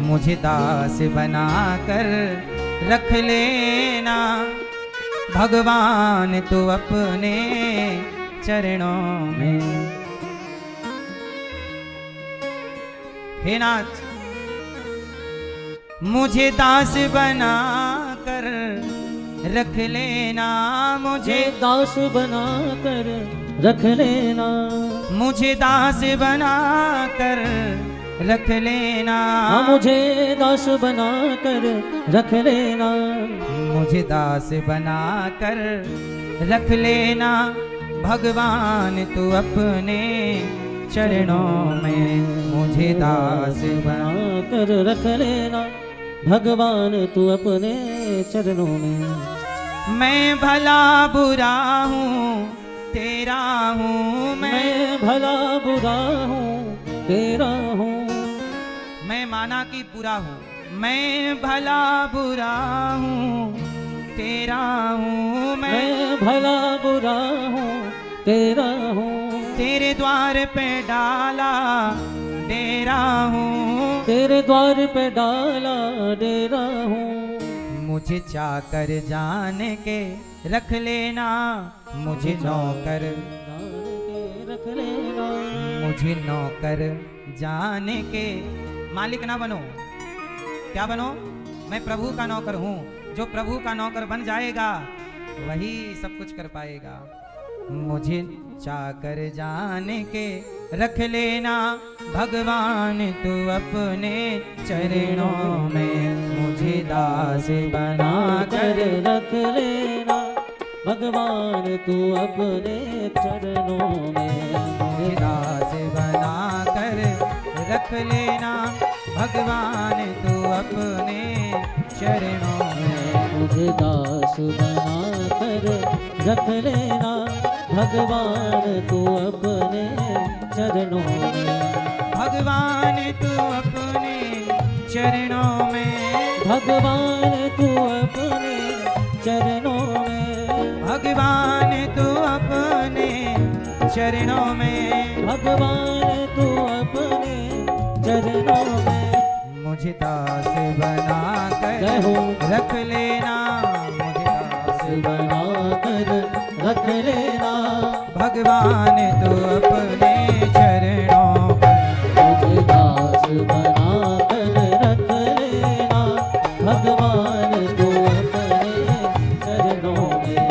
मुझे दास बना कर रख लेना भगवान तू अपने चरणों में। हे नाथ मुझे दास बना कर रख लेना, मुझे दास बना कर रख लेना, मुझे दास बना कर रख लेना, मुझे दास बना कर रख लेना, मुझे दास बना कर रख लेना भगवान तू अपने चरणों में। मुझे दास बना कर रख लेना भगवान तू अपने चरणों में। मैं भला बुरा हूँ तेरा हूँ, मैं भला बुरा हूँ तेरा हूँ, मैं माना कि बुरा हूँ, मैं भला बुरा हूँ तेरा हूँ, मैं भला बुरा हूँ तेरा हूँ, तेरे द्वार पे डाला डेरा हूँ, तेरे द्वार पे डाला डेरा हूँ। मुझे चाकर जान के रख लेना, मुझे नौकर रख लेना, मुझे नौकर जान के। मालिक ना बनो, क्या बनो? मैं प्रभु का नौकर हूँ। जो प्रभु का नौकर बन जाएगा वही सब कुछ कर पाएगा। मुझे चाकर जान के रख लेना भगवान तू अपने चरणों में। मुझे दास बना कर रख लेना भगवान तू अपने चरणों में। मुझे दास बना कर रख लेना भगवान तू अपने चरणों में। मुझे दास बना कर रख लेना भगवान तू अपने चरणों में। भगवान तू अपने चरणों में, भगवान तू अपने चरणों में, भगवान तू अपने चरणों में, भगवान तू अपने चरणों में। मुझे दास बना कर रख लेना, मुझे दास बना कर रख लेना भगवान तू अपने चरणों में। मुझे दास बना कर रख लेना भगवान तू अपने चरणों में।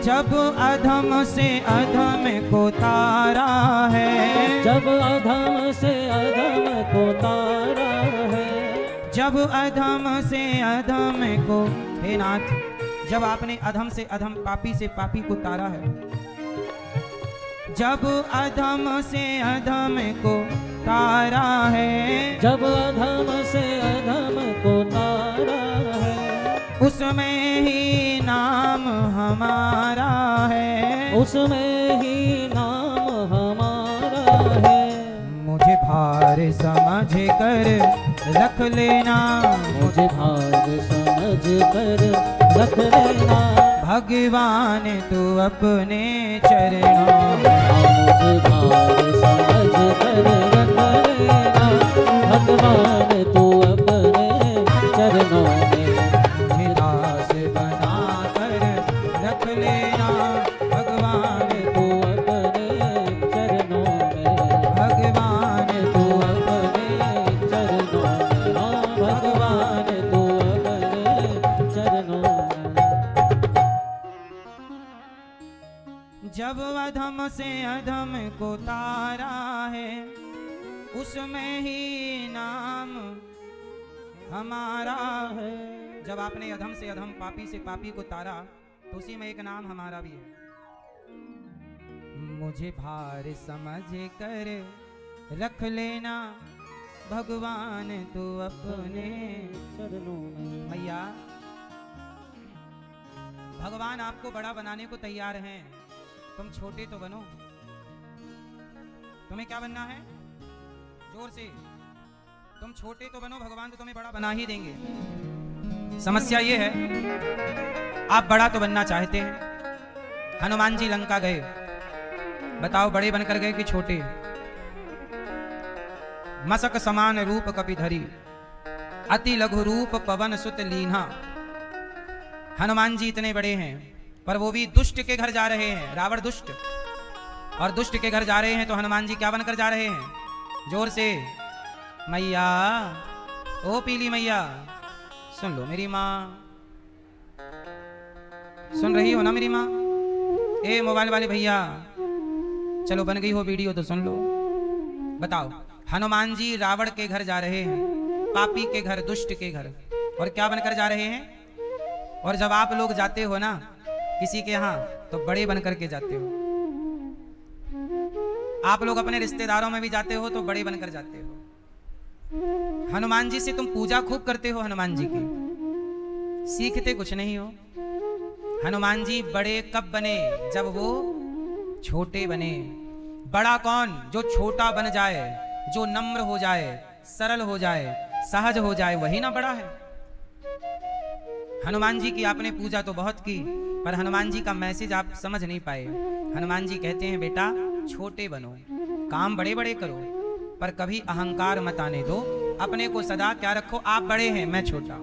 जब अधम से अधम को तारा है, जब अधम से अधम को तारा है, जब अधम से अधम को। हे नाथ जब आपने अधम से अधम पापी से पापी को तारा है, जब अधम से अधम को तारा है, जब अधम से अधम को तारा है, उसमें ही नाम हमारा है, उसमें ही नाम हमारा है। मुझे भार समझ कर रख लेना, मुझे भार समझ कर रख लेना भगवान तू अपने चरणों में। मुझे भार समझ कर रख लेना भगवान तू अपने चरणों में। मुझे दास बना कर रख लेना भगवान तू अपने चरणों में, भगवान तू अपने चरणों में, भगवान तू अपने चरणों में। जब अधम से अधम को तारा है, उसमें ही नाम हमारा है। जब आपने अधम से अधम पापी से पापी को तारा तो उसी में एक नाम हमारा भी है। मुझे भार समझ कर रख लेना भगवान तू अपने चरणों में। मैया, भगवान आपको बड़ा बनाने को तैयार हैं, तुम छोटे तो बनो। तुम्हें क्या बनना है? जोर से, तुम छोटे तो बनो, भगवान तो तुम्हें बड़ा बना ही देंगे। समस्या ये है, आप बड़ा तो बनना चाहते हैं। हनुमान जी लंका गए, बताओ बड़े बनकर गए कि छोटे? मसक समान रूप कपिधरी, अति लघु रूप पवन सुत लीन्हा। हनुमान जी इतने बड़े हैं, पर वो भी दुष्ट के घर जा रहे हैं, रावण दुष्ट, और दुष्ट के घर जा रहे हैं तो हनुमान जी क्या बनकर जा रहे हैं? जोर से, मैया, ओ पीली मैया, सुन लो मेरी माँ, सुन रही हो ना मेरी माँ? ए मोबाइल वाले भैया, चलो बन गई हो वीडियो तो सुन लो। बताओ, हनुमान जी रावण के घर जा रहे हैं, पापी के घर, दुष्ट के घर, और क्या बनकर जा रहे हैं? और जब आप लोग जाते हो ना किसी के यहाँ तो बड़े बनकर के जाते हो। आप लोग अपने रिश्तेदारों में भी जाते हो तो बड़े बनकर जाते हो। हनुमान जी से तुम पूजा खूब करते हो, हनुमान जी की सीखते कुछ नहीं हो। हनुमान जी बड़े कब बने? जब वो छोटे बने। बड़ा कौन? जो छोटा बन जाए, जो नम्र हो जाए, सरल हो जाए, सहज हो जाए, वही ना बड़ा है। हनुमान जी की आपने पूजा तो बहुत की, पर हनुमान जी का मैसेज आप समझ नहीं पाए। हनुमान जी कहते हैं बेटा छोटे बनो, काम बड़े बड़े करो, पर कभी अहंकार मत आने दो। अपने को सदा क्या रखो, आप बड़े हैं मैं छोटा।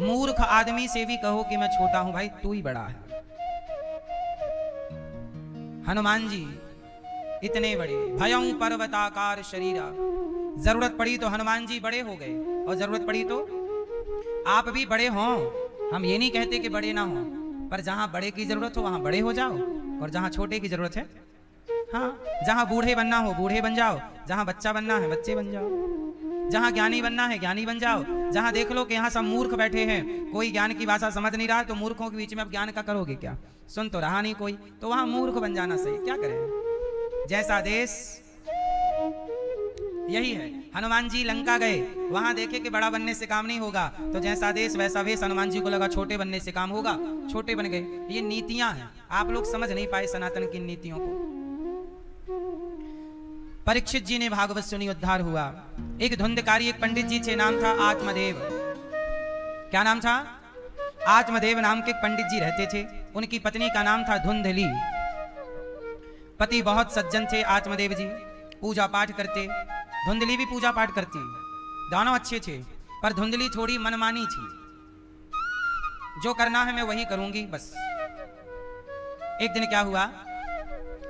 मूर्ख आदमी से भी कहो कि मैं छोटा हूं, भाई तू ही बड़ा है। हनुमान जी इतने बड़े, भयं पर्वताकार शरीरा। जरूरत पड़ी तो हनुमान जी बड़े हो गए, और जरूरत पड़ी तो आप भी बड़े हों। हम ये नहीं कहते कि बड़े ना हो, पर जहां बड़े की जरूरत हो वहां बड़े हो जाओ, और जहां छोटे की जरूरत है, हाँ, जहां बूढ़े बनना हो बूढ़े बन जाओ, जहां बच्चा बनना है बच्चे बन जाओ, जहां ज्ञानी बनना है ज्ञानी बन जाओ। जहां देख लो कि यहाँ सब मूर्ख बैठे हैं, कोई ज्ञान की भाषा समझ नहीं रहा, तो मूर्खों के बीच में अब ज्ञान का करोगे क्या? सुन तो रहा नहीं कोई, तो वहां मूर्ख बन जाना सही। क्या करें, जैसा देश यही है। हनुमान जी लंका गए, वहां देखे कि बड़ा बनने से काम नहीं होगा, तो जैसा देश वैसा वेश। हनुमान जी को लगा छोटे बनने से काम होगा, छोटे बन गए। ये नीतियां हैं, आप लोग समझ नहीं पाए सनातन की नीतियों को। परीक्षित जी ने भागवत सुनी, उद्धार हुआ। एक धुंधकारी एक पंडित जी थे, नाम था आत्मदेव। क्या नाम था? आत्मदेव नाम के एक पंडित जी रहते थे। उनकी पत्नी का नाम था धुंधली। पति बहुत सज्जन थे आत्मदेव जी, पूजा पाठ करते, धुंधली भी पूजा पाठ करती, दोनों अच्छे थे। पर धुंधली थोड़ी मनमानी थी, जो करना है मैं वही करूंगी बस। एक दिन क्या हुआ,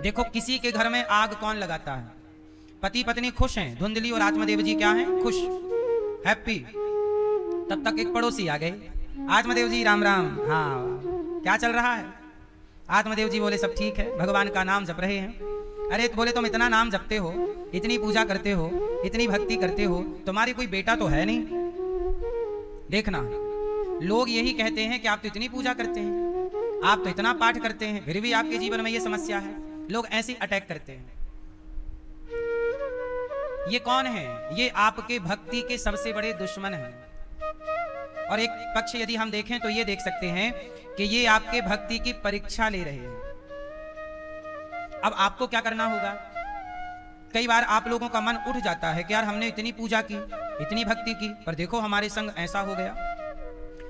देखो किसी के घर में आग कौन लगाता है? पति पत्नी खुश हैं, धुंधली और आत्मदेव जी क्या हैं? खुश, हैप्पी। तब तक एक पड़ोसी आ गए। आत्मदेव जी राम राम। हाँ, क्या चल रहा है? आत्मदेव जी बोले सब ठीक है, भगवान का नाम जप रहे हैं। अरे तो बोले तुम इतना नाम जपते हो, इतनी पूजा करते हो, इतनी भक्ति करते हो, तुम्हारे कोई बेटा तो है नहीं? देखना, लोग यही कहते हैं कि आप तो इतनी पूजा करते हैं, आप तो इतना पाठ करते हैं, फिर भी आपके जीवन में ये समस्या है। लोग ऐसे अटैक करते हैं। ये कौन है? ये आपके भक्ति के सबसे बड़े दुश्मन हैं। और एक पक्ष यदि हम देखें तो ये देख सकते हैं कि ये आपके भक्ति की परीक्षा ले रहे हैं। अब आपको क्या करना होगा? कई बार आप लोगों का मन उठ जाता है कि यार हमने इतनी पूजा की, इतनी भक्ति की, पर देखो हमारे संग ऐसा हो गया,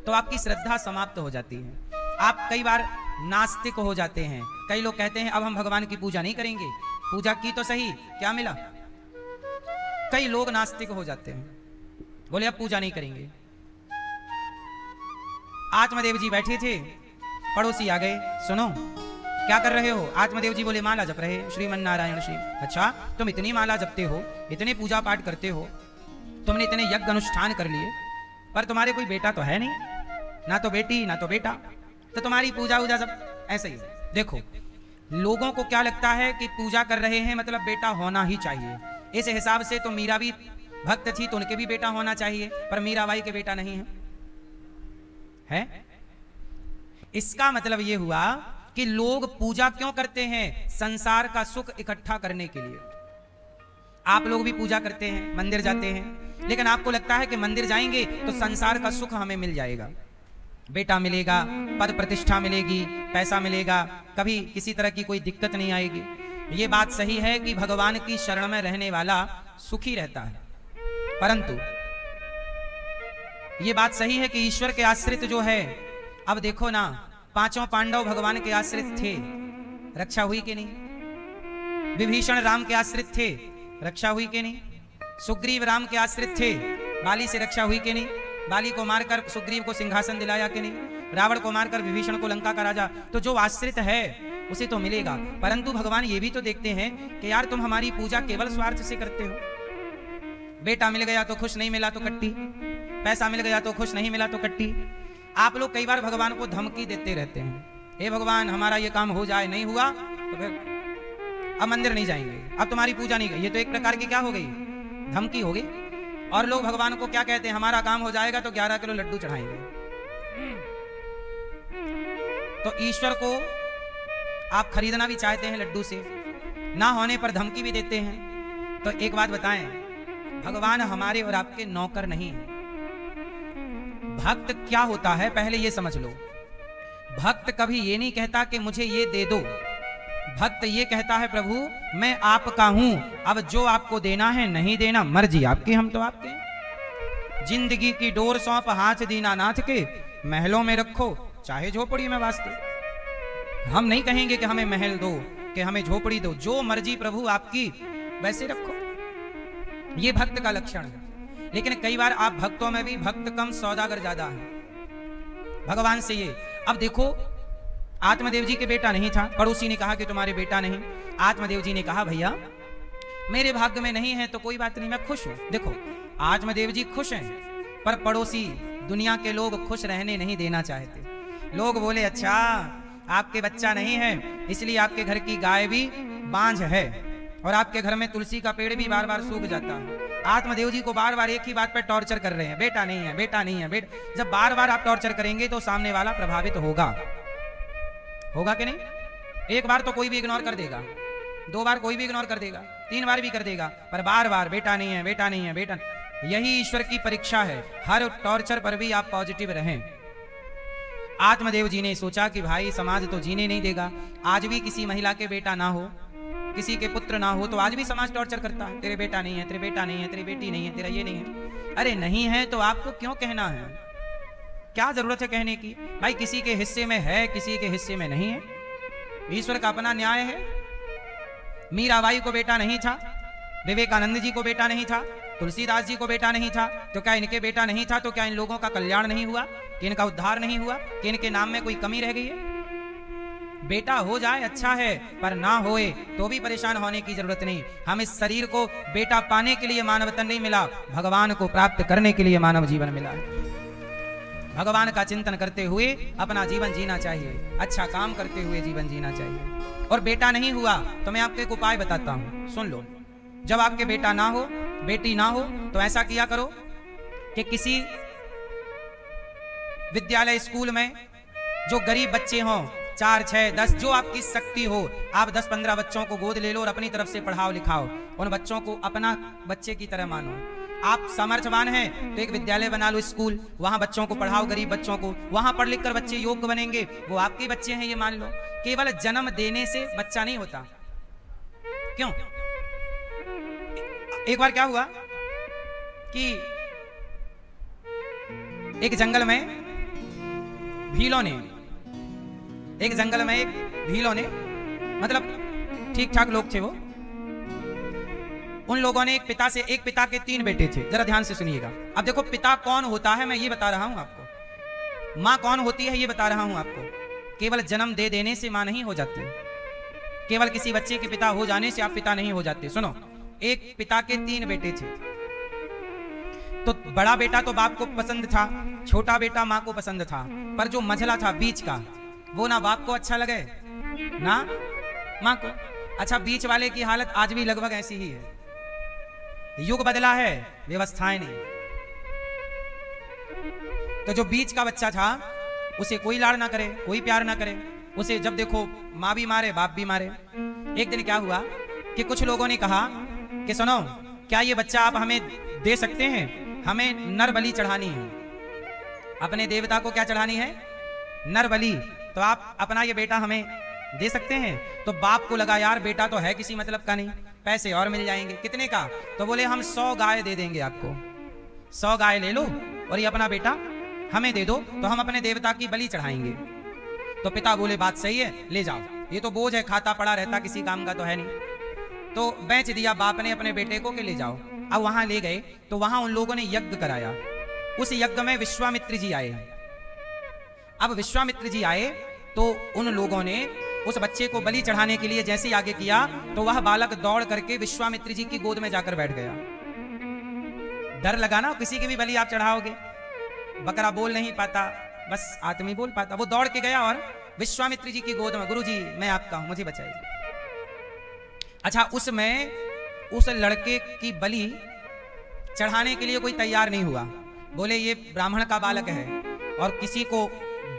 तो आपकी श्रद्धा समाप्त हो जाती है। आप कई बार नास्तिक हो जाते हैं। कई लोग कहते हैं अब हम भगवान की पूजा नहीं करेंगे। पूजा की तो सही, क्या मिला? कई लोग नास्तिक हो जाते हैं, बोले अब पूजा नहीं करेंगे। आत्मदेव जी बैठे थे, पड़ोसी आ गए, सुनो क्या कर रहे हो? आत्मदेव जी बोले माला जप रहे, श्रीमन नारायण श्री। अच्छा, तुम इतनी माला जपते हो, इतने पूजा पाठ करते हो, तुमने इतने यज्ञ अनुष्ठान कर लिए, पर तुम्हारे कोई बेटा तो है नहीं, ना तो बेटी ना तो बेटा, तो तुम्हारी पूजा वूजा सब ऐसे ही। देखो लोगों को क्या लगता है कि पूजा कर रहे हैं मतलब बेटा होना ही चाहिए। इस हिसाब से तो मीरा भी भक्त थी तो उनके भी बेटा होना चाहिए, पर मीराबाई के बेटा नहीं है। इसका मतलब यह हुआ कि लोग पूजा क्यों करते हैं? संसार का सुख इकट्ठा करने के लिए। आप लोग भी पूजा करते हैं, मंदिर जाते हैं, लेकिन आपको लगता है कि मंदिर जाएंगे तो संसार का सुख हमें मिल जाएगा, बेटा मिलेगा, पद प्रतिष्ठा मिलेगी, पैसा मिलेगा, कभी किसी तरह की कोई दिक्कत नहीं आएगी। ये बात सही है कि भगवान की शरण में रहने वाला सुखी रहता है, परंतु ये बात सही है कि ईश्वर के आश्रित जो है, अब देखो ना, पांचों पांडव भगवान के आश्रित थे, रक्षा हुई कि नहीं? विभीषण राम के आश्रित थे, रक्षा हुई कि नहीं? सुग्रीव राम के आश्रित थे, बाली से रक्षा हुई कि नहीं? बाली को मारकर सुग्रीव को सिंहासन दिलाया कि नहीं? रावण को मारकर विभीषण को लंका का राजा। तो जो आश्रित है उसे तो मिलेगा, परंतु भगवान ये भी तो देखते हैं कि यार तुम हमारी पूजा केवल स्वार्थ से करते हो। बेटा मिल गया तो खुश, नहीं मिला तो कट्टी, पैसा मिल गया तो खुश, नहीं मिला तो कट्टी। आप लोग कई बार भगवान को धमकी देते रहते हैं, हे भगवान हमारा ये काम हो जाए, नहीं हुआ तो फिर अब मंदिर नहीं जाएंगे, अब तुम्हारी पूजा नहीं गई। ये तो एक प्रकार की क्या हो गई? धमकी हो गई। और लोग भगवान को क्या कहते हैं? हमारा काम हो जाएगा तो 11 किलो लड्डू चढ़ाएंगे। तो ईश्वर को आप खरीदना भी चाहते हैं लड्डू से, ना होने पर धमकी भी देते हैं। तो एक बात बताएं, भगवान हमारे और आपके नौकर नहीं है। भक्त क्या होता है पहले ये समझ लो। भक्त कभी ये नहीं कहता कि मुझे ये दे दो, भक्त ये कहता है प्रभु मैं आपका हूं, अब जो आपको देना है नहीं देना मर्जी आपकी, हम तो आपके हैं। जिंदगी की डोर सौंप हाथ दीनानाथ के, महलों में रखो चाहे झोपड़ी में वास्ते। हम नहीं कहेंगे कि हमें महल दो, कि हमें झोपड़ी दो, जो मर्जी प्रभु आपकी वैसे रखो। ये भक्त का लक्षण है। लेकिन कई बार आप भक्तों में भी भक्त कम सौदागर ज्यादा है भगवान से। ये अब देखो, आत्मदेव जी के बेटा नहीं था, पड़ोसी ने कहा कि तुम्हारे बेटा नहीं। आत्मदेव जी ने कहा भैया मेरे भाग्य में नहीं है तो कोई बात नहीं, मैं खुश हूं। देखो आत्मदेव जी खुश हैं, पर पड़ोसी दुनिया के लोग खुश रहने नहीं देना चाहते। लोग बोले अच्छा आपके बच्चा नहीं है इसलिए आपके घर की गाय भी बांझ है और आपके घर में तुलसी का पेड़ भी बार बार सूख जाता है। आत्मदेव जी को बार बार एक ही बात पर टॉर्चर कर रहे हैं, बेटा नहीं है, बेटा नहीं है, बेटा। जब बार बार आप टॉर्चर करेंगे तो सामने वाला प्रभावित होगा कि नहीं? एक बार तो कोई भी इग्नोर कर देगा, 2 बार कोई भी इग्नोर कर देगा, 3 बार भी कर देगा, पर बार बार बेटा नहीं है, बेटा नहीं है, बेटा। यही ईश्वर की परीक्षा है, हर टॉर्चर पर भी आप पॉजिटिव रहें। आत्मदेव जी ने सोचा कि भाई समाज तो जीने नहीं देगा, आज भी किसी महिला के बेटा ना हो, किसी के पुत्र ना हो तो आज भी समाज टॉर्चर करता है, तेरे बेटा नहीं है, तेरे बेटा नहीं है, तेरी बेटी नहीं है, तेरा ये नहीं है। अरे नहीं है तो आपको क्यों कहना है? क्या जरूरत है कहने की? भाई किसी के हिस्से में है, किसी के हिस्से में नहीं है, ईश्वर का अपना न्याय है। मीराबाई को बेटा नहीं था, विवेकानंद जी को बेटा नहीं था, तुलसीदास जी को बेटा नहीं था, तो क्या इनके बेटा नहीं था तो क्या इन लोगों का कल्याण नहीं हुआ, कि इनका उद्धार नहीं हुआ, कि इनके नाम में कोई कमी रह गई है? बेटा हो जाए अच्छा है, पर ना होए तो भी परेशान होने की जरूरत नहीं। हम इस शरीर को बेटा पाने के लिए मानव तन नहीं मिला, भगवान को प्राप्त करने के लिए मानव जीवन मिला है। भगवान का चिंतन करते हुए अपना जीवन जीना चाहिए, अच्छा काम करते हुए जीवन जीना चाहिए। और बेटा नहीं हुआ तो मैं आपको एक उपाय बताता हूं, सुन लो। जब आपके बेटा ना हो, बेटी ना हो, तो ऐसा किया करो कि किसी विद्यालय स्कूल में जो गरीब बच्चे हों, 4, 6, 10 जो आपकी शक्ति हो, आप 10-15 बच्चों को गोद ले लो और अपनी तरफ से पढ़ाओ लिखाओ। उन बच्चों को अपना बच्चे की तरह मानो। आप सामर्थ्यवान हैं तो एक विद्यालय बना लो, स्कूल, वहां बच्चों को पढ़ाओ, गरीब बच्चों को। वहां पढ़ लिख कर बच्चे योग्य बनेंगे, वो आपके बच्चे हैं ये मान लो। केवल जन्म देने से बच्चा नहीं होता। क्यों? एक बार क्या हुआ कि एक जंगल में भीलों ने, मतलब ठीक ठाक लोग थे वो, उन लोगों ने एक पिता के 3 बेटे थे। जरा ध्यान से सुनिएगा। अब देखो पिता कौन होता है मैं ये बता रहा हूं आपको, मां कौन होती है ये बता रहा हूं आपको। केवल जन्म दे देने से मां नहीं हो जाती, केवल किसी बच्चे के पिता हो जाने से आप पिता नहीं हो जाते। सुनो, एक पिता के 3 बेटे थे, तो बड़ा बेटा तो बाप को पसंद था, छोटा बेटा मां को पसंद था, पर जो मझला था बीच का, वो ना बाप को अच्छा लगे ना मां को। अच्छा, बीच वाले की हालत आज भी लगभग ऐसी ही है। युग बदला है, व्यवस्थाएं नहीं। तो जो बीच का बच्चा था उसे कोई लाड़ ना करे, कोई प्यार ना करे, उसे जब देखो माँ भी मारे बाप भी मारे। एक दिन क्या हुआ कि कुछ लोगों ने कहा कि सुनो, क्या ये बच्चा आप हमें दे सकते हैं, हमें नर बलि चढ़ानी है। अपने देवता को क्या चढ़ानी है? नर बलि। तो आप अपना ये बेटा हमें दे सकते हैं? तो बाप को लगा यार बेटा तो है किसी मतलब का नहीं, पैसे और मिल जाएंगे। कितने का? तो बोले हम 100 गाय दे देंगे आपको, 100 गाय ले लो और ये अपना बेटा हमें दे दो, तो हम अपने देवता की बलि चढ़ाएंगे। तो पिता बोले बात सही है, ले जाओ, ये तो बोझ है, खाता पड़ा रहता, किसी काम का तो है नहीं। तो बेच दिया बाप ने अपने बेटे को कि ले जाओ। अब वहां ले गए तो वहां उन लोगों ने यज्ञ कराया। उस यज्ञ में विश्वामित्र जी आए। अब विश्वामित्र जी आए तो उन लोगों ने उस बच्चे को बलि चढ़ाने के लिए जैसे ही आगे किया तो वह बालक दौड़ करके विश्वामित्र जी की गोद में जाकर बैठ गया। डर लगा ना, किसी की भी बलि आप चढ़ाओगे, बकरा बोल नहीं पाता, बस आदमी बोल पाता। वो दौड़ के गया और विश्वामित्र जी की गोद में, गुरुजी मैं आपका हूं, मुझे बचाइए। अच्छा, उसमें उस लड़के की बलि चढ़ाने के लिए कोई तैयार नहीं हुआ। बोले ये ब्राह्मण का बालक है, और किसी को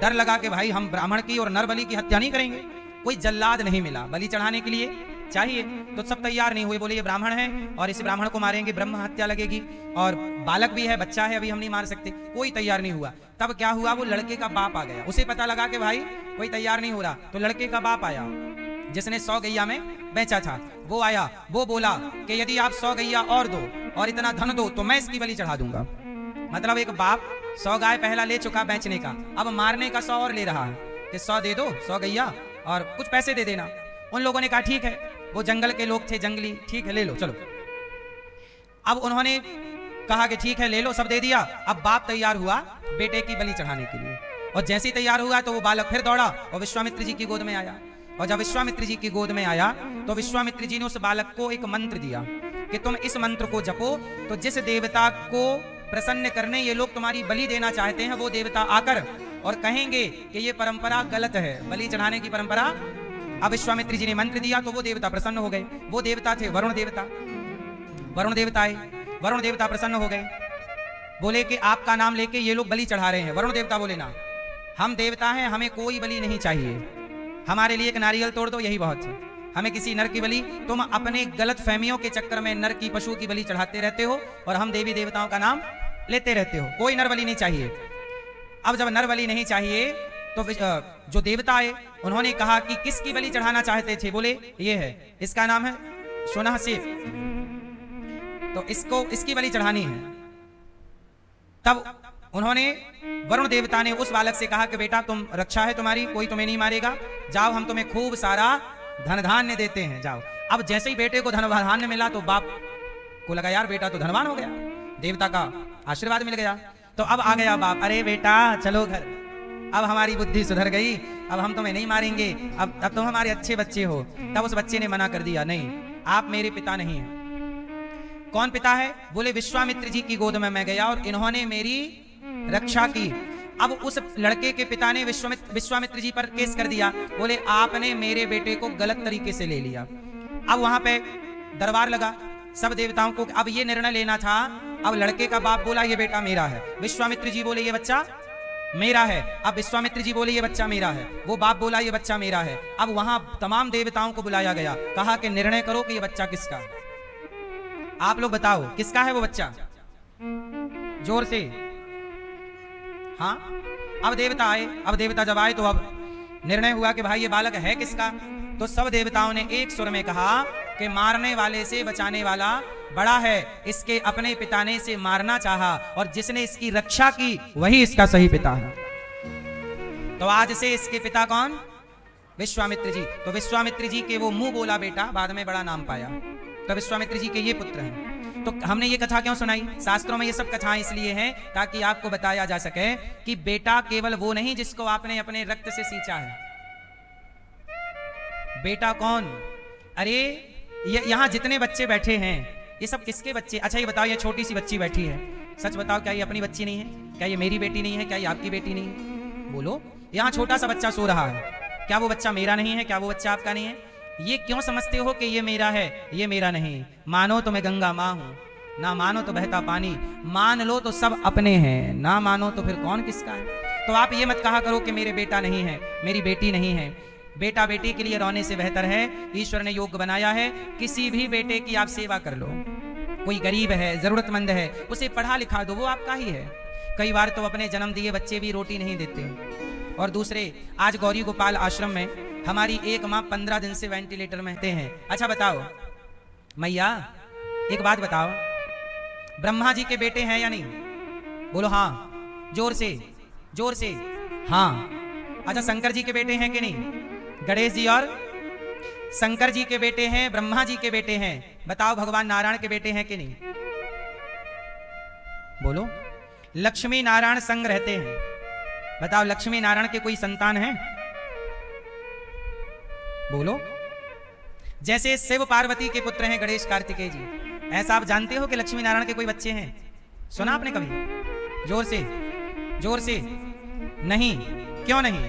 डर लगा कि भाई हम ब्राह्मण की और नर बलि की हत्या नहीं करेंगे। कोई जल्लाद नहीं मिला बलि चढ़ाने के लिए चाहिए, तो सब तैयार नहीं हुए। बोले ये ब्राह्मण है और इस ब्राह्मण को मारेंगे, ब्रह्म हत्या लगेगी, और बालक भी है, बच्चा है, अभी हम नहीं मार सकते। कोई तैयार नहीं हुआ। तब क्या हुआ, वो लड़के का बाप आ गया। उसे पता लगा कि भाई कोई तैयार नहीं हो रहा, तो लड़के का बाप आया जिसने 100 गैया में बेचा था। वो आया, वो बोला कि यदि आप 100 गैया और दो और इतना धन दो तो मैं इसकी बलि चढ़ा दूंगा। मतलब एक बाप 100 गाय पहला ले चुका बेचने का, अब मारने का 100 और ले रहा है कि 100 दे दो, 100 गैया और कुछ पैसे दे देना। उन लोगों ने कहा ठीक है, वो जंगल के लोग थे, जंगली, ठीक है ले लो चलो। अब उन्होंने कहा कि ठीक है ले लो, सब दे दिया। अब बाप तैयार हुआ बेटे की बलि चढ़ाने के लिए, और जैसे ही तैयार हुआ तो वो बालक फिर दौड़ा और विश्वामित्र जी की गोद में आया। और जब विश्वामित्र जी की गोद में आया तो विश्वामित्र जी ने उस बालक को एक मंत्र दिया कि तुम इस मंत्र को जपो, तो जिस देवता को प्रसन्न करने ये लोग तुम्हारी बलि देना चाहते हैं वो देवता आकर और कहेंगे कि ये परंपरा गलत है, बलि चढ़ाने की परंपरा। अब विश्वामित्र जी ने मंत्र दिया तो वो देवता प्रसन्न हो गए। वो देवता थे वरुण देवता। वरुण देवता आए, वरुण देवता प्रसन्न हो गए, बोले कि आपका नाम लेके ये लोग बलि चढ़ा रहे हैं। वरुण देवता बोले ना, हम देवता हैं, हमें कोई बलि नहीं चाहिए, हमारे लिए एक नारियल तोड़ दो यही बहुत है, हमें किसी नर की बलि, तुम अपने गलत फहमियों के चक्कर में नर की पशु की बलि चढ़ाते रहते हो और हम देवी देवताओं का नाम लेते रहते हो, कोई नर बलि नहीं चाहिए। अब जब नर बलि नहीं चाहिए तो जो देवता आए उन्होंने कहा कि किसकी बलि चढ़ाना चाहते थे। बोले ये है, इसका नाम है शोनाहसीब, तो इसकी बलि चढ़ानी है। तब उन्होंने वरुण देवता ने उस बालक से कहा कि बेटा तुम रक्षा है तुम्हारी, कोई तुम्हें नहीं मारेगा, जाओ हम तुम्हें खूब सारा धन धान्य देते हैं, जाओ। अब जैसे ही बेटे को धन धान्य मिला तो बाप को लगा यार बेटा तो धनवान हो गया, देवता का आशीर्वाद मिल गया। तो अब आ गया बाप, अरे बेटा चलो घर, अब हमारी बुद्धि सुधर गई, अब हम तुम्हें नहीं मारेंगे, अब तुम हमारे अच्छे बच्चे हो। तब उस बच्चे ने मना कर दिया, नहीं आप मेरे पिता नहीं हैं। कौन पिता है? बोले विश्वामित्र जी की गोद में मैं गया और इन्होंने मेरी रक्षा की। अब उस लड़के के पिता ने विश्वामित्र जी पर केस कर दिया, बोले आपने मेरे बेटे को गलत तरीके से ले लिया। अब वहां पे दरबार लगा सब देवताओं को, अब ये निर्णय लेना था। अब लड़के का बाप बोला ये बेटा मेरा है, विश्वामित्र जी बोले ये बच्चा मेरा है। अब विश्वामित्र जी बोले ये बच्चा मेरा है, वो बाप बोला ये बच्चा मेरा है। अब वहां तमाम देवताओं को बुलाया गया, कहा कि निर्णय करो कि ये बच्चा किसका है, आप लोग बताओ किसका है वो बच्चा, जोर से। हाँ, अब देवता आए। अब देवता जब आए तो अब निर्णय हुआ कि भाई ये बालक है किसका। तो सब देवताओं ने एक सुर में कहा कि मारने वाले से बचाने वाला बड़ा है, इसके अपने पिता ने इसे मारना चाहा और जिसने इसकी रक्षा की वही इसका सही पिता है। तो आज से इसके पिता कौन? विश्वामित्र जी। तो विश्वामित्र जी के वो मुंह बोला बेटा बाद में बड़ा नाम पाया, तो विश्वामित्र जी के ये पुत्र हैं। तो हमने ये कथा क्यों सुनाई? शास्त्रों में ये सब कथाएं इसलिए हैं ताकि आपको बताया जा सके कि बेटा केवल वो नहीं जिसको आपने अपने रक्त से सींचा है। बेटा कौन? अरे यहां जितने बच्चे बैठे हैं ये सब किसके बच्चे? अच्छा ये बताओ, ये छोटी सी बच्ची बैठी है, सच बताओ क्या ये अपनी बच्ची नहीं है? क्या ये मेरी बेटी नहीं है? क्या ये आपकी बेटी नहीं है? बोलो। यहाँ छोटा सा बच्चा सो रहा है, क्या वो बच्चा मेरा नहीं है? क्या वो बच्चा आपका नहीं है? ये क्यों समझते हो कि ये मेरा है, ये मेरा नहीं? मानो तो मैं गंगा माँ हूं, ना मानो तो बहता पानी, मान लो तो सब अपने हैं, ना मानो तो फिर कौन किसका है। तो आप ये मत कहा करो कि मेरे बेटा नहीं है, मेरी बेटी नहीं है। बेटा बेटी के लिए रोने से बेहतर है, ईश्वर ने योग्य बनाया है, किसी भी बेटे की आप सेवा कर लो। कोई गरीब है, जरूरतमंद है, उसे पढ़ा लिखा दो, वो आपका ही है। कई बार तो अपने जन्म दिए बच्चे भी रोटी नहीं देते। और दूसरे, आज गौरी गोपाल आश्रम में हमारी एक माँ 15 दिन से वेंटिलेटर में हैं। अच्छा बताओ मैया, एक बात बताओ, ब्रह्मा जी के बेटे हैं या नहीं? बोलो हाँ, जोर से, जोर से, हाँ। अच्छा, शंकर जी के बेटे हैं कि नहीं? गणेश जी और शंकर जी के बेटे हैं, ब्रह्मा जी के बेटे हैं। बताओ भगवान नारायण के बेटे हैं कि नहीं? बोलो। लक्ष्मी नारायण संग रहते हैं। बताओ लक्ष्मी नारायण के कोई संतान है? बोलो। जैसे शिव पार्वती के पुत्र हैं गणेश कार्तिकेय जी, ऐसा आप जानते हो कि लक्ष्मी नारायण के कोई बच्चे हैं? सुना आपने कभी? जोर से, जोर से। नहीं, क्यों नहीं?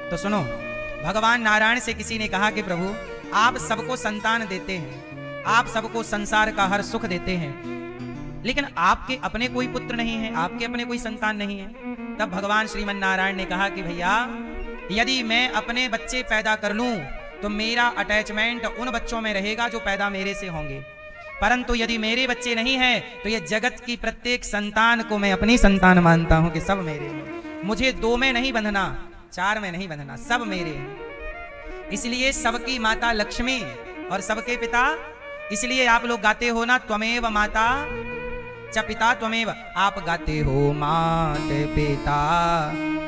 तो सुनो, भगवान नारायण से किसी ने कहा कि प्रभु आप सबको संतान देते हैं, आप सबको संसार का हर सुख देते हैं, लेकिन आपके अपने कोई पुत्र नहीं है, आपके अपने कोई संतान नहीं है। तब भगवान श्रीमन नारायण ने कहा कि भैया यदि मैं अपने बच्चे पैदा कर लूं तो मेरा अटैचमेंट उन बच्चों में रहेगा जो पैदा मेरे से होंगे, परंतु यदि मेरे बच्चे नहीं हैं तो ये जगत की प्रत्येक संतान को मैं अपनी संतान मानता हूं कि सब मेरे हैं। मुझे 2 में नहीं बंधना, 4 में नहीं बंधना, सब मेरे हैं। इसलिए सबकी माता लक्ष्मी और सबके पिता, इसलिए आप लोग गाते हो ना, त्वमेव माता च पिता त्वमेव। आप गाते हो मात पिता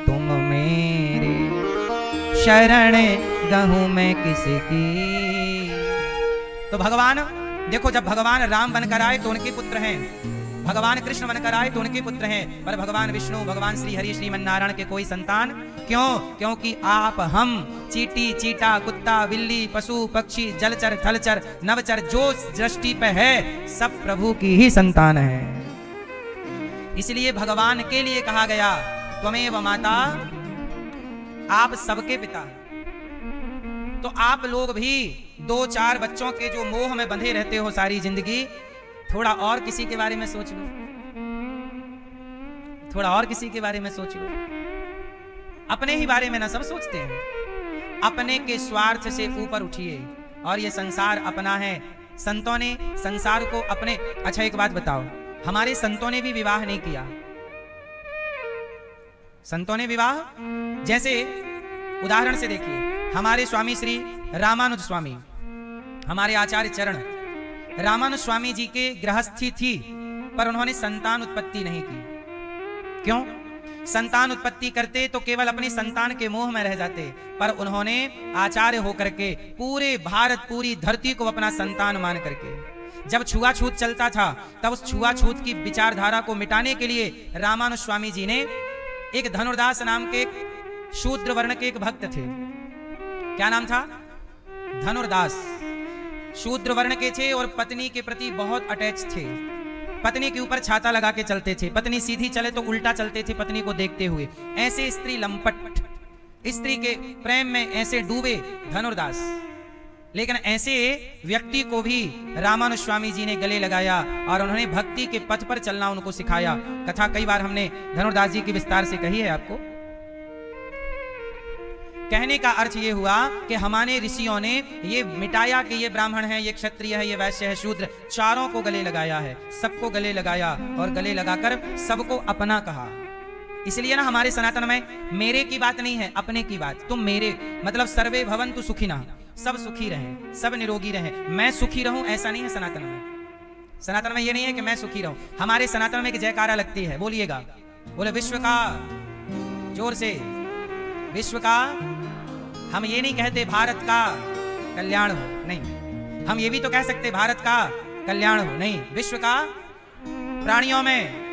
तुम मेरे, शरण गहूं मैं किसकी। तो भगवान देखो, जब भगवान राम बनकर आए तो उनके पुत्र हैं, भगवान कृष्ण बनकर आए तो उनके पुत्र हैं, पर भगवान विष्णु, भगवान श्री हरि श्रीमन नारायण के कोई संतान क्यों? क्योंकि आप, हम, चींटी, चीटा, कुत्ता, बिल्ली, पशु, पक्षी, जलचर, थलचर, नवचर, जो दृष्टि पे है सब प्रभु की ही संतान है। इसलिए भगवान के लिए कहा गया त्वमेव माता, आप सबके पिता हैं। तो आप लोग भी 2-4 बच्चों के जो मोह में बंधे रहते हो सारी जिंदगी, थोड़ा और किसी के बारे में सोच लो, थोड़ा और किसी के बारे में सोच लो। अपने ही बारे में ना सब सोचते हैं, अपने के स्वार्थ से ऊपर उठिए। और ये संसार अपना है। संतों ने संसार को अपने, अच्छा एक बात बताओ, हमारे संतों ने भी विवाह नहीं किया। संतों ने विवाह, जैसे उदाहरण से देखिए, हमारे स्वामी श्री रामानुज स्वामी, हमारे आचार्य चरण रामानुज स्वामी जी के गृहस्थी थी, पर उन्होंने संतान उत्पत्ति नहीं की। क्यों? संतान उत्पत्ति करते तो केवल अपनी संतान के मोह में रह जाते, पर उन्होंने आचार्य होकर के पूरे भारत, पूरी धरती को अपना संतान मान करके, जब छुआछूत चलता था तब उस छुआछूत की विचारधारा को मिटाने के लिए रामानुज स्वामी जी ने एक धनुर्दास नाम के शूद्र वर्ण के एक भक्त थे। क्या नाम था? धनुर्दास। शूद्र वर्ण के थे और पत्नी के प्रति बहुत अटैच थे। पत्नी के ऊपर छाता लगा के चलते थे, पत्नी सीधी चले तो उल्टा चलते थे पत्नी को देखते हुए। ऐसे स्त्री लंपट, स्त्री के प्रेम में ऐसे डूबे धनुर्दास। लेकिन ऐसे व्यक्ति को भी रामानुज स्वामी जी ने गले लगाया और उन्होंने भक्ति के पथ पर चलना उनको सिखाया। कथा कई बार हमने धनुर्दास जी की विस्तार से कही है आपको। कहने का अर्थ ये हुआ कि हमारे ऋषियों ने ये मिटाया कि ये ब्राह्मण है, ये क्षत्रिय है, ये वैश्य है, शूद्र, चारों को गले लगाया है, सबको गले लगाया और गले लगाकर सबको अपना कहा। इसलिए ना हमारे सनातन में मेरे की बात नहीं है, अपने की बात। तुम मेरे मतलब सर्वे भवन्तु सुखिनः, सब सुखी रहें, सब निरोगी रहें, मैं सुखी रहूं, ऐसा नहीं है सनातन में। सनातन में ये नहीं है कि मैं सुखी रहूं। हमारे सनातन में एक जयकारा लगती है, बोलिएगा, बोले विश्व का, जोर से, विश्व का। हम ये नहीं कहते भारत का कल्याण हो, नहीं। हम ये भी तो कह सकते भारत का कल्याण हो, नहीं, विश्व का। प्राणियों में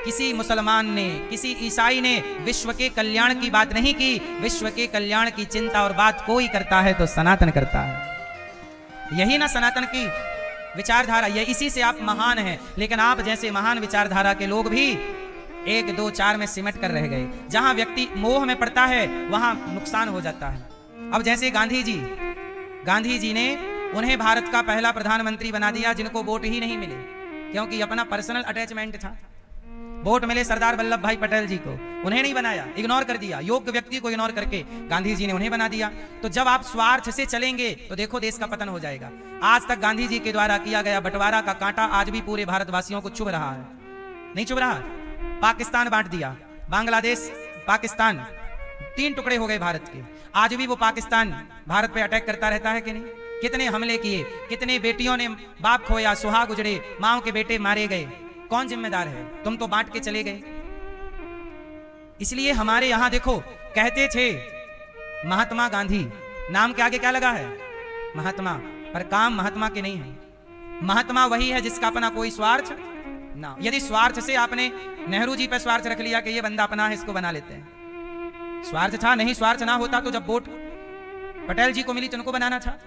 किसी मुसलमान ने, किसी ईसाई ने विश्व के कल्याण की बात नहीं की। विश्व के कल्याण की चिंता और बात कोई करता है तो सनातन करता है। यही ना सनातन की विचारधारा, ये इसी से आप महान हैं। लेकिन आप जैसे महान विचारधारा के लोग भी 1, 2, 4 में सिमट कर रह गए। जहां व्यक्ति मोह में पड़ता है वहां नुकसान हो जाता है। अब जैसे गांधी जी ने उन्हें भारत का पहला प्रधानमंत्री बना दिया जिनको वोट ही नहीं मिले, क्योंकि अपना पर्सनल अटैचमेंट था। वोट मिले सरदार वल्लभ भाई पटेल जी को, उन्हें नहीं बनाया, इग्नोर कर दिया, योग्य व्यक्ति को इग्नोर करके गांधी जी ने उन्हें बना दिया। तो जब आप स्वार्थ से चलेंगे तो देखो देश का पतन हो जाएगा। आज तक गांधी जी के द्वारा किया गया बंटवारा का कांटा आज भी पूरे भारतवासियों को चुभ रहा है, नहीं चुभ रहा? पाकिस्तान बांट दिया, बांग्लादेश, पाकिस्तान, 3 टुकड़े हो गए भारत के। आज भी वो पाकिस्तान भारत पे अटैक करता रहता है कि नहीं? कितने हमले किए, कितने बेटियों ने बाप खोया, सुहाग उजड़े, माओ के बेटे मारे गए, कौन जिम्मेदार है? तुम तो बांट के चले गए। इसलिए हमारे यहां देखो, कहते थे महात्मा गांधी, नाम के आगे क्या लगा है? महात्मा, पर काम महात्मा के नहीं है। महात्मा वही है जिसका अपना कोई स्वार्थ ना। यदि स्वार्थ से आपने नेहरू जी पे स्वार्थ रख लिया कि ये बंदा अपना है, इसको बना लेते हैं, स्वार्थ था, नहीं स्वार्थ ना होता तो जब वोट पटेल जी को मिली तो उनको बनाना था।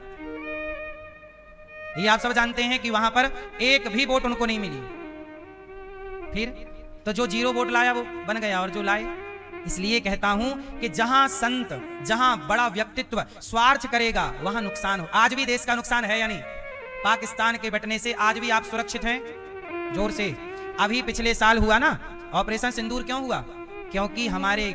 ये आप सब जानते हैं कि वहां पर एक भी वोट उनको नहीं मिली, फिर तो जो 0 वोट लाया वो बन गया और जो लाए। इसलिए कहता हूं कि जहां संत, जहां बड़ा व्यक्तित्व स्वार्थ करेगा वहां नुकसान हो। आज भी देश का नुकसान है या नहीं? पाकिस्तान के बटने से आज भी आप सुरक्षित हैं? जोर से। अभी पिछले साल हुआ ना ऑपरेशन सिंदूर, क्यों हुआ? क्योंकि हमारे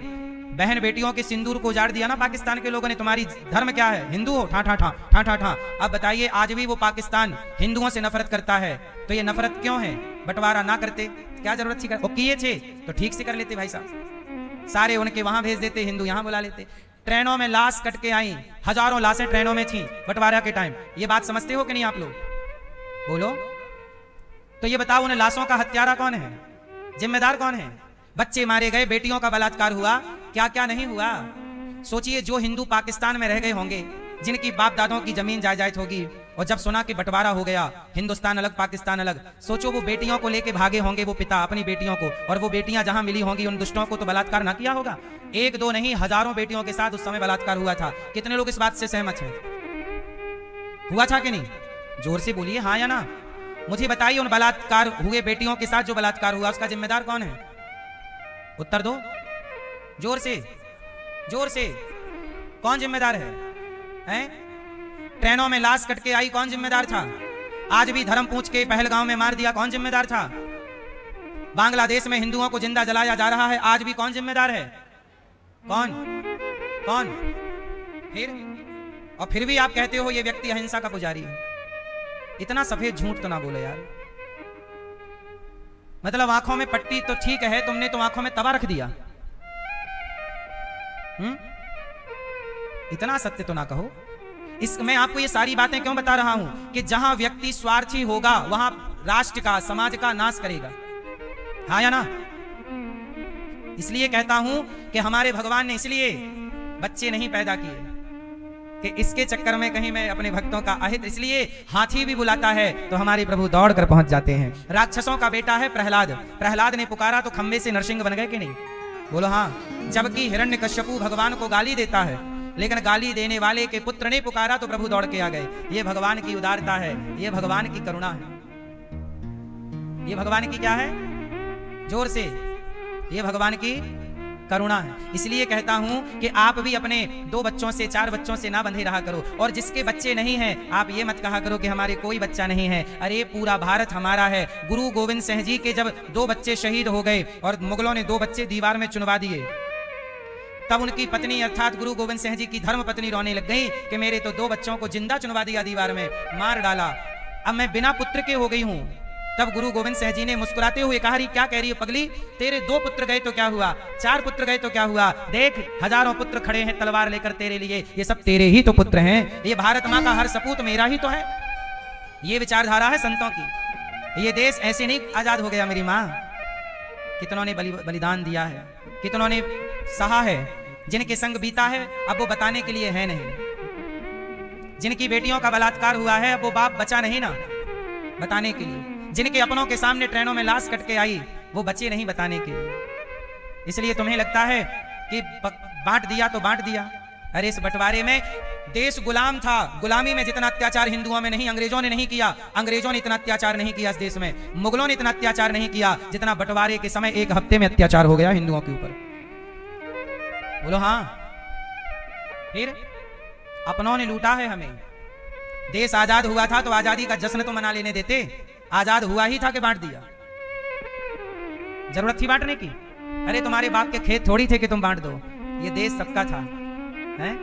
बहन बेटियों के सिंदूर को उजाड़ दिया ना पाकिस्तान के लोगों ने। तुम्हारी धर्म क्या है? हिंदू हो, ठा ठा ठा ठा ठा ठा। अब बताइए, आज भी वो पाकिस्तान हिंदुओं से नफरत करता है, तो ये नफरत क्यों है? बंटवारा ना करते, क्या जरूरत थी? वो किए थे तो ठीक से कर लेते भाई साहब, सारे उनके वहां भेज देते, हिंदू यहां बुला लेते। ट्रेनों में लाश कट के आई, हजारों लाशें ट्रेनों में थी बंटवारा के टाइम। ये बात समझते हो कि नहीं आप लोग? बोलो तो ये बताओ, उन लाशों का हत्यारा कौन है? जिम्मेदार कौन है? बच्चे मारे गए, बेटियों का बलात्कार हुआ, क्या क्या नहीं हुआ? सोचिए, जो हिंदू पाकिस्तान में रह गए होंगे, जिनकी बाप दादों की जमीन जायदाद होगी, और जब सुना कि बंटवारा हो गया, हिंदुस्तान अलग पाकिस्तान अलग, सोचो वो बेटियों को लेके भागे होंगे, वो पिता अपनी बेटियों को, और वो बेटियां जहां मिली होंगी उन दुष्टों को तो बलात्कार ना किया होगा? 1-2 नहीं, हजारों बेटियों के साथ उस समय बलात्कार हुआ था। कितने लोग इस बात से सहमत हैं? हुआ था कि नहीं? जोर से बोलिए हाँ या ना। मुझे बताइए, उन बलात्कार हुए बेटियों के साथ जो बलात्कार हुआ उसका जिम्मेदार कौन है? उत्तर दो जोर से, जोर से। कौन जिम्मेदार है? हैं? ट्रेनों में लाश कट के आई, कौन जिम्मेदार था? आज भी धर्म पूछ के पहलगांव में मार दिया, कौन जिम्मेदार था? बांग्लादेश में हिंदुओं को जिंदा जलाया जा रहा है, आज भी कौन जिम्मेदार है? कौन कौन? फिर और फिर भी आप कहते हो ये व्यक्ति अहिंसा का पुजारी है। इतना सफेद झूठ तो ना बोले यार। मतलब आंखों में पट्टी तो ठीक है, तुमने तो आंखों में तवा रख दिया। इतना सत्य तो ना कहो। मैं आपको ये सारी बातें क्यों बता रहा हूं कि जहां व्यक्ति स्वार्थी होगा वहां राष्ट्र का, समाज का नाश करेगा। हाँ या ना? इसलिए कहता हूं कि हमारे भगवान ने इसलिए बच्चे नहीं पैदा किए कि इसके चक्कर में कहीं मैं अपने भक्तों का अहित, इसलिए हाथी भी बुलाता है तो हमारे प्रभु दौड़ कर पहुंच जाते हैं। राक्षसों का बेटा है प्रहलाद, प्रहलाद ने पुकारा तो खंबे से नरसिंह बन गए कि नहीं? बोलो हाँ। जबकि हिरण्यकश्यपु भगवान को गाली देता है, लेकिन गाली देने वाले के पुत्र ने पुकारा तो प्रभु दौड़ के आ गए। ये भगवान की उदारता है, ये भगवान की करुणा है। ये भगवान की क्या है? जोर से, ये भगवान की करुणा है। इसलिए कहता हूं कि आप भी अपने 2 बच्चों से, 4 बच्चों से ना बंधे रहा करो। और जिसके बच्चे नहीं हैं, आप ये मत कहा करो कि हमारे कोई बच्चा नहीं है। अरे पूरा भारत हमारा है। गुरु गोविंद सिंह जी के जब 2 बच्चे शहीद हो गए और मुगलों ने 2 बच्चे दीवार में चुनवा दिए, तब उनकी पत्नी अर्थात गुरु गोविंद सिंह जी की धर्म पत्नी रोने लग गई कि मेरे तो 2 बच्चों को जिंदा चुनवा दिया, दीवार में मार डाला, अब मैं बिना पुत्र के हो गई हूं। तब गुरु गोविंद सिंह जी ने मुस्कुराते हुए कहा, रही क्या कह रही है पगली, तेरे 2 पुत्र गए तो क्या हुआ, 4 पुत्र गए तो क्या हुआ, देख हजारों पुत्र खड़े हैं तलवार लेकर तेरे लिए, ये सब तेरे ही तो पुत्र हैं। ये भारत माँ का हर सपूत मेरा ही तो है। ये विचारधारा है संतों की। ये देश ऐसे नहीं आजाद हो गया मेरी माँ। कितनों ने बलिदान दिया है, कितनों ने सहा है, जिनके संग बीता है अब वो बताने के लिए है नहीं। जिनकी बेटियों का बलात्कार हुआ है अब वो बाप बचा नहीं ना बताने के लिए। जिनके अपनों के सामने ट्रेनों में लाश कट के आई वो बचे नहीं बताने के लिए। इसलिए तुम्हें लगता है कि बांट दिया तो बांट दिया। अरे इस बंटवारे में देश गुलाम था। गुलामी में जितना अत्याचार हिंदुओं में नहीं, अंग्रेजों ने नहीं किया। अंग्रेजों ने इतना अत्याचार नहीं किया इस देश में, मुगलों ने इतना अत्याचार नहीं किया जितना बंटवारे के समय 1 हफ्ते में अत्याचार हो गया हिंदुओं के ऊपर। बोलो हाँ। फिर अपनों ने लूटा है हमें। देश आजाद हुआ था तो आजादी का जश्न तो मना लेने देते। आजाद हुआ ही था कि बांट दिया। जरूरत थी बांटने की? अरे तुम्हारे बाप के खेत थोड़ी थे कि तुम बांट दो, ये देश सबका था, हैं?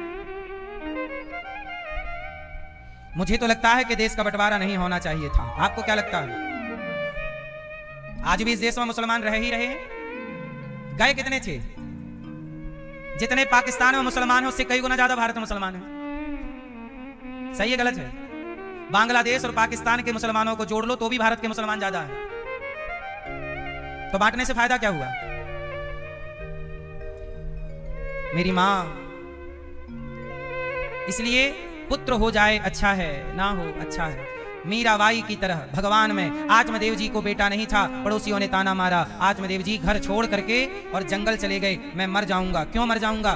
मुझे तो लगता है कि देश का बंटवारा नहीं होना चाहिए था। आपको क्या लगता है? आज भी इस देश में मुसलमान रह ही रहे हैं। गए कितने थे? जितने पाकिस्तान में मुसलमान हैं उससे कई गुना ज्यादा भारत में मुसलमान हैं। सही है गलत है? बांग्लादेश और पाकिस्तान के मुसलमानों को जोड़ लो तो भी भारत के मुसलमान ज्यादा है। तो बांटने से फायदा क्या हुआ? मेरी मां, इसलिए पुत्र हो जाए अच्छा है, ना हो अच्छा है। मीराबाई की तरह भगवान में आत्मदेव जी को बेटा नहीं था, पड़ोसियों ने ताना मारा, आत्मदेव जी घर छोड़ करके और जंगल चले गए। मैं मर जाऊंगा। क्यों मर जाऊंगा?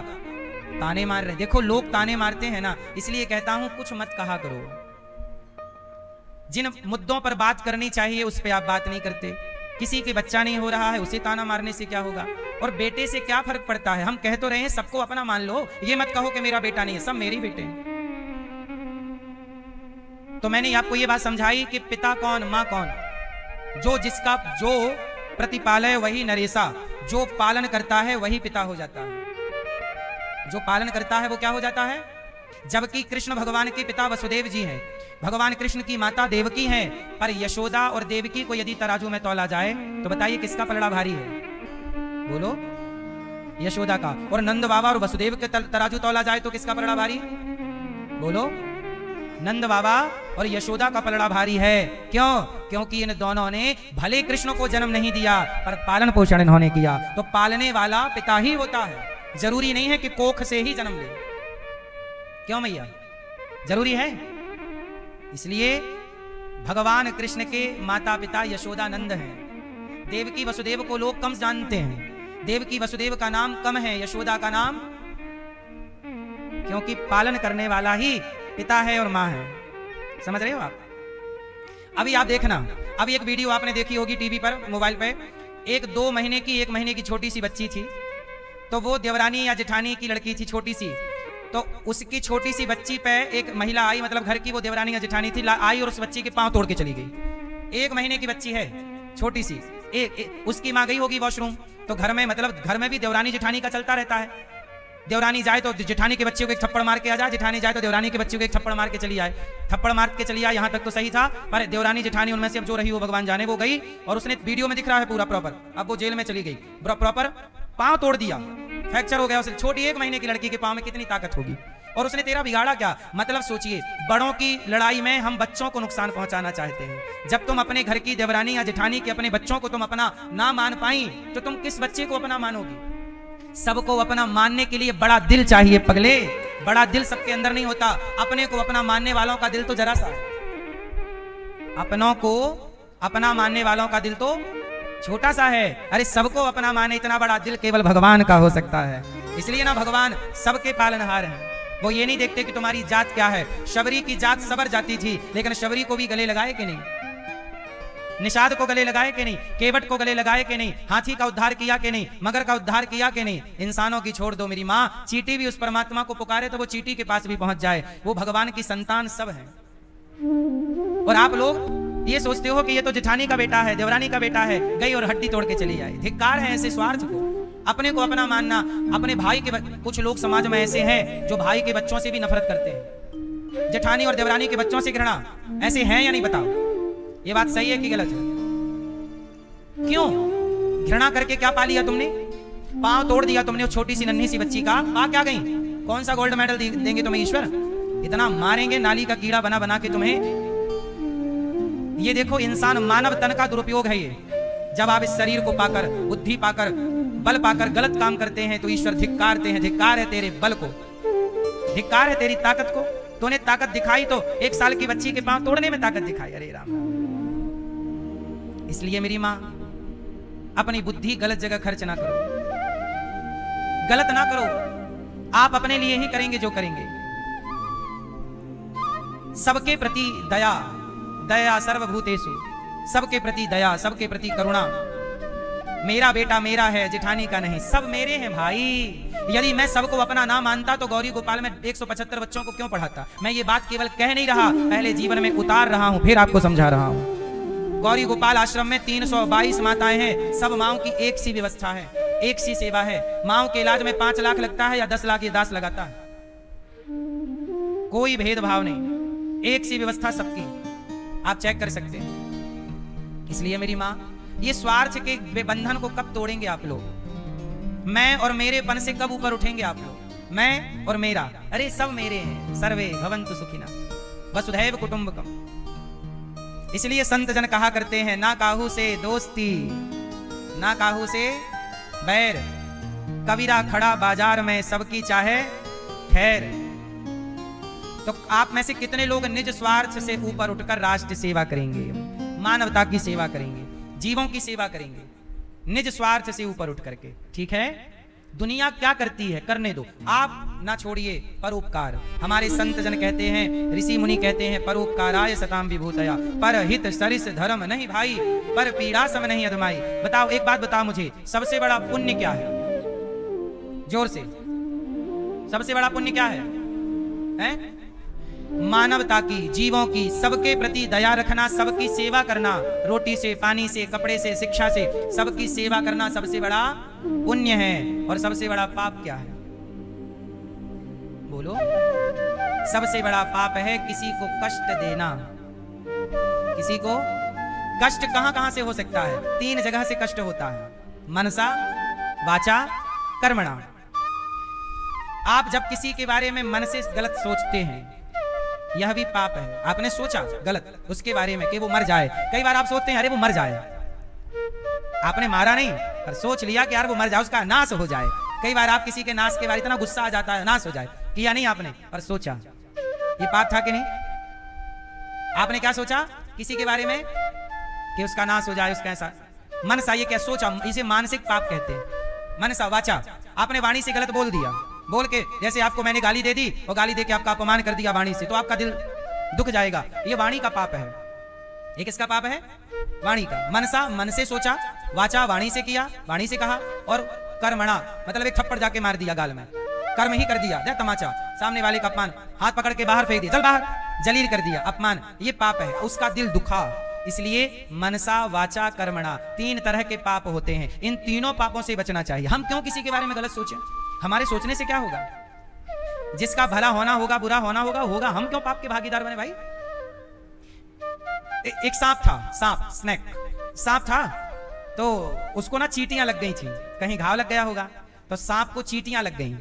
ताने मार रहे। देखो लोग ताने मारते हैं ना, इसलिए कहता हूं कुछ मत कहा करो। जिन मुद्दों पर बात करनी चाहिए उस पर आप बात नहीं करते। किसी के बच्चा नहीं हो रहा है, उसे ताना मारने से क्या होगा? और बेटे से क्या फर्क पड़ता है? हम कह तो रहे हैं सबको अपना मान लो, ये मत कहो कि मेरा बेटा नहीं है, सब मेरे बेटे हैं। तो मैंने आपको ये बात समझाई कि पिता कौन, मां कौन? जो प्रतिपालय वही नरेसा, जो पालन करता है वही पिता हो जाता है। जो पालन करता है वो क्या हो जाता है? जबकि कृष्ण भगवान के पिता वसुदेव जी हैं, भगवान कृष्ण की माता देवकी हैं, पर यशोदा और देवकी को यदि तराजू में तौला जाए तो बताइए किसका पलड़ा भारी है? बोलो। यशोदा का। और नंद बाबा और वसुदेव के तराजू तौला जाए तो किसका पलड़ा भारी? बोलो। नंद बाबा और यशोदा का पलड़ा भारी है। क्यों? क्योंकि इन दोनों ने भले कृष्ण को जन्म नहीं दिया पर पालन पोषण इन्होंने किया। तो पालने वाला पिता ही होता है, जरूरी नहीं है कि कोख से ही जन्म ले। क्यों मैया? जरूरी है? इसलिए भगवान कृष्ण के माता पिता यशोदा नंद हैं। देवकी वसुदेव को लोग कम जानते हैं। देवकी वसुदेव का नाम कम है, यशोदा का नाम, क्योंकि पालन करने वाला ही पिता है और मां है। समझ रहे हो आप? अभी आप देखना, अभी एक वीडियो आपने देखी होगी टीवी पर, मोबाइल पे। एक 1 महीने की छोटी सी बच्ची थी, तो वो देवरानी या जेठानी की लड़की थी, छोटी सी। तो उसकी छोटी सी बच्ची पे एक महिला आई, मतलब घर की वो देवरानी या जेठानी थी, आई और उस बच्ची के पांव तोड़ के चली गई। 1 महीने की बच्ची है, छोटी सी। उसकी मां गई होगी वॉशरूम, तो घर में, मतलब घर में भी देवरानी जेठानी का चलता रहता है। देवरानी जाए तो जेठानी के बच्चे को एक थप्पड़ मार के आ जाए, जेठानी जाए तो देवरानी के बच्चे को एक थप्पड़ मार के चली आए। थप्पड़ मार के चली आए, यहाँ तक तो सही था। पर देवरानी जेठानी उनमें से अब जो रही वो भगवान जाने, वो गई और उसने वीडियो में दिख रहा है पूरा प्रॉपर, अब वो जेल में चली गई। प्रॉपर पांव तोड़ दिया, फ्रैक्चर हो गया उसे। छोटी 1 महीने की लड़की के पांव में कितनी ताकत होगी? और उसने तेरा बिगाड़ा क्या? मतलब सोचिए, बड़ों की लड़ाई में हम बच्चों को नुकसान पहुंचाना चाहते हैं। जब तुम अपने घर की देवरानी या जेठानी के अपने बच्चों को तुम अपना ना मान पाई तो तुम किस बच्चे को अपना मानोगी? सबको अपना मानने के लिए बड़ा दिल चाहिए पगले। बड़ा दिल सबके अंदर नहीं होता। अपने को अपना मानने वालों का दिल तो जरा सा है, अपनों को अपना मानने वालों का दिल तो छोटा सा है। अरे सबको अपना माने इतना बड़ा दिल केवल भगवान का हो सकता है। इसलिए ना भगवान सबके पालनहार हैं। वो ये नहीं देखते कि तुम्हारी जात क्या है। शबरी की जात सबर जाती थी, लेकिन शबरी को भी गले लगाए कि नहीं? निषाद को गले लगाए कि नहीं? केवट को गले लगाए कि नहीं? हाथी का उद्धार किया कि नहीं? मगर का उद्धार किया कि नहीं? इंसानों की छोड़ दो मेरी माँ, चींटी भी उस परमात्मा को पुकारे तो वो चींटी के पास भी पहुंच जाए। वो भगवान की संतान सब है। और आप लोग ये सोचते हो कि ये तो जेठानी का बेटा है, देवरानी का बेटा है, गई और हड्डी तोड़ के चली आई। धिक्कार है ऐसे स्वार्थ को। अपने को अपना मानना, अपने भाई के कुछ लोग समाज में ऐसे हैं जो भाई के बच्चों से भी नफरत करते हैं। जेठानी और देवरानी के बच्चों से घृणा, ऐसे हैं या नहीं? बताओ, ये बात सही है कि गलत है? क्यों घृणा करके क्या पा लिया तुमने? पांव तोड़ दिया तुमने उस छोटी सी नन्ही सी बच्ची का, पा क्या गई? कौन सा गोल्ड मेडल देंगे तुम्हें ईश्वर? इतना मारेंगे नाली का कीड़ा बना बना के तुम्हें। ये देखो, इंसान मानव तन का दुरुपयोग है ये। जब आप इस शरीर को पाकर, बुद्धि पाकर, बल पाकर गलत काम करते हैं तो ईश्वर धिक्कारते हैं। धिक्कार है तेरे बल को, धिक्कार है तेरी ताकत को। तूने ताकत दिखाई तो 1 साल की बच्ची के पांव तोड़ने में ताकत दिखाई। अरे राम। इसलिए मेरी मां, अपनी बुद्धि गलत जगह खर्च ना करो, गलत ना करो। आप अपने लिए ही करेंगे जो करेंगे। सबके प्रति दया, दया सर्वभूतेषु, सबके प्रति दया, सबके प्रति करुणा। मेरा बेटा मेरा है, जेठानी का नहीं, सब मेरे हैं भाई। यदि मैं सबको अपना ना मानता तो गौरी गोपाल में 175 बच्चों को क्यों पढ़ाता? मैं ये बात केवल कह नहीं रहा, पहले जीवन में उतार रहा हूं, फिर आपको समझा रहा हूं। गौरी गोपाल आश्रम में 322 माताएं हैं, सब माओं की एक सी व्यवस्था है, एक सी सेवा है। माओं के इलाज में 5 लाख लगता है या 10 लाख ये दास लगाता है, कोई भेदभाव नहीं, एक सी व्यवस्था सबकी, आप चेक कर सकते हैं। इसलिए मेरी मां, ये स्वार्थ के बंधन को कब तोड़ेंगे आप लोग? मैं और मेरेपन से कब ऊपर उठेंगे आप लोग? मैं और मेरा, अरे सब मेरे हैं। सर्वे भवन्तु सुखिनः वसुधैव कुटुंबकम। इसलिए संत जन कहा करते हैं, ना काहू से दोस्ती ना काहू से बैर, कबीरा खड़ा बाजार में सबकी चाहे खैर। तो आप में से कितने लोग निज स्वार्थ से ऊपर उठकर राष्ट्र सेवा करेंगे, मानवता की सेवा करेंगे, जीवों की सेवा करेंगे, निज स्वार्थ से ऊपर उठ करके? ठीक है, दुनिया क्या करती है करने दो, आप ना छोड़िए परोपकार। हमारे संत जन कहते हैं, ऋषि मुनि कहते हैं, परोपकाराय सताम विभूतया, पर हित सरिस धर्म नहीं भाई, पर पीड़ा सम नहीं अधमाई। बताओ, एक बात बताओ मुझे, सबसे बड़ा पुण्य क्या है? जोर से, सबसे बड़ा पुण्य क्या है? हैं? मानवता की, जीवों की, सबके प्रति दया रखना, सबकी सेवा करना, रोटी से, पानी से, कपड़े से, शिक्षा से सबकी सेवा करना सबसे बड़ा पुण्य है। और सबसे बड़ा पाप क्या है? बोलो। सबसे बड़ा पाप है किसी को कष्ट देना। किसी को कष्ट कहां कहां से हो सकता है? 3 जगह से कष्ट होता है, मनसा, वाचा, कर्मणा। आप जब किसी के बारे में मन से गलत सोचते हैं, यह भी पाप है। आपने सोचा गलत उसके बारे में कि वो मर जाए। कई बार आप सोचते हैं अरे वो मर जाए, आपने मारा नहीं पर सोच लिया कि यार वो मर जाए, उसका नाश हो जाए। कई बार आप किसी के नाश के बारे इतना गुस्सा आ जाता है, नाश हो जाए, किया नहीं आपने पर सोचा। ये पाप था कि नहीं? आपने क्या सोचा किसी के बारे में कि उसका नाश हो जाए, उसका ऐसा मनसा, ये क्या सोचा? इसे मानसिक पाप कहते हैं। मनसा, वाचा, आपने वाणी से गलत बोल दिया, बोल के, जैसे आपको मैंने गाली दे दी और गाली दे के आपका अपमान कर दिया वाणी से, तो आपका दिल दुख जाएगा। ये वाणी का पाप है। ये किसका पाप है? वाणी का। मनसा, मन से सोचा, वाचा, वाणी से किया, वाणी से कहा, और कर्मणा मतलब एक थप्पड़ जाके मार दिया गाल में, कर्म ही कर दिया, तमाचा, सामने वाले का अपमान, हाथ पकड़ के बाहर फेंक दिया, चल बाहर, जलील कर दिया, अपमान, ये पाप है। उसका दिल दुखा। इसलिए मनसा, वाचा, कर्मणा 3 तरह के पाप होते हैं। इन तीनों पापों से बचना चाहिए। हम क्यों किसी के बारे में गलत सोचें? हमारे सोचने से क्या होगा? जिसका भला होना होगा, बुरा होना होगा। हम क्यों पाप के भागीदार बने भाई? एक सांप था, सांप, स्नेक, सांप था, तो उसको ना चींटियां लग गई थी, कहीं घाव लग गया होगा, तो सांप को चींटियां लग गई।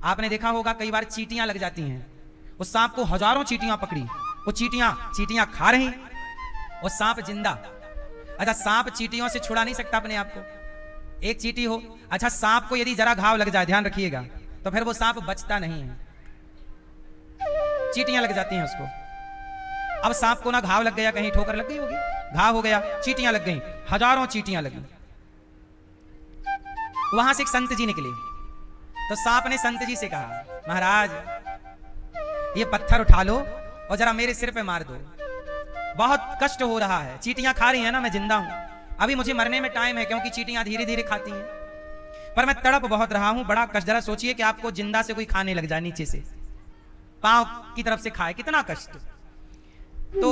आपने देखा होगा कई बार चींटियां लग जाती हैं। उस सांप को हजारों चींटियां पकड़ी, वो चींटियां खा रही, वो सांप जिंदा। अच्छा, सांप चींटियों से छुड़ा नहीं सकता अपने आप को, एक चींटी हो। अच्छा, सांप को यदि जरा घाव लग जाए, ध्यान रखिएगा, तो फिर वो सांप बचता नहीं है, चींटियां लग जाती हैं उसको। अब सांप को ना घाव लग गया, कहीं ठोकर लग गई होगी, घाव हो गया, चींटियां लग गई, हजारों चींटियां लगी। वहां से एक संत जी निकले, तो सांप ने संत जी से कहा, महाराज ये पत्थर उठा लो और जरा मेरे सिर पे मार दो, बहुत कष्ट हो रहा है, चींटियां खा रही हैं ना, मैं जिंदा हूं, अभी मुझे मरने में टाइम है, क्योंकि चींटियां धीरे धीरे खाती हैं, पर मैं तड़प बहुत रहा हूं, बड़ा कष्ट। जरा सोचिए कि आपको जिंदा से कोई खाने लग जाए, नीचे से पांव की तरफ से खाए, कितना कष्ट। तो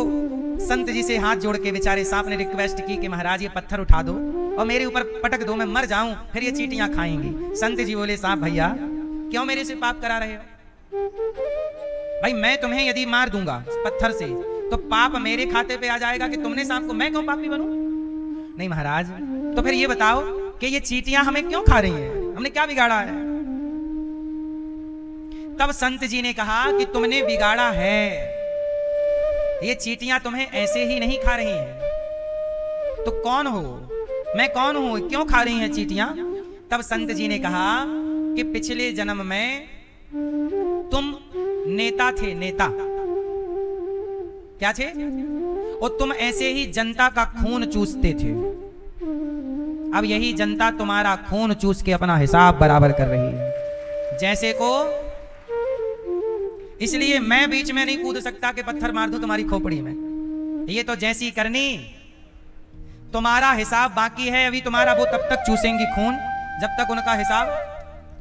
संत जी से हाथ जोड़ के बेचारे सांप ने रिक्वेस्ट की कि महाराज ये पत्थर उठा दो और मेरे ऊपर पटक दो, मैं मर जाऊं, फिर ये चींटियां खाएंगी। संत जी बोले, सांप भैया क्यों मेरे से पाप करा रहे हो? भाई मैं तुम्हें यदि मार दूंगा पत्थर से, तो पाप मेरे खाते पे आ जाएगा कि तुमने सांप को, मैं क्यों पापी बनूं? नहीं महाराज, तो फिर ये बताओ कि ये चींटियां हमें क्यों खा रही हैं, हमने क्या बिगाड़ा है? तब संत जी ने कहा कि तुमने बिगाड़ा है, ये चींटियां तुम्हें ऐसे ही नहीं खा रही हैं। तो कौन हो? मैं कौन हूं, क्यों खा रही हैं चींटियां? तब संत जी ने कहा कि पिछले जन्म में तुम नेता थे, नेता क्या थे? और तुम ऐसे ही जनता का खून चूसते थे, अब यही जनता तुम्हारा खून चूस के अपना हिसाब बराबर कर रही है, जैसे को। इसलिए मैं बीच में नहीं कूद सकता कि पत्थर मार दूं तुम्हारी खोपड़ी में, ये तो जैसी करनी, तुम्हारा हिसाब बाकी है, अभी तुम्हारा वो तब तक चूसेंगी खून जब तक उनका हिसाब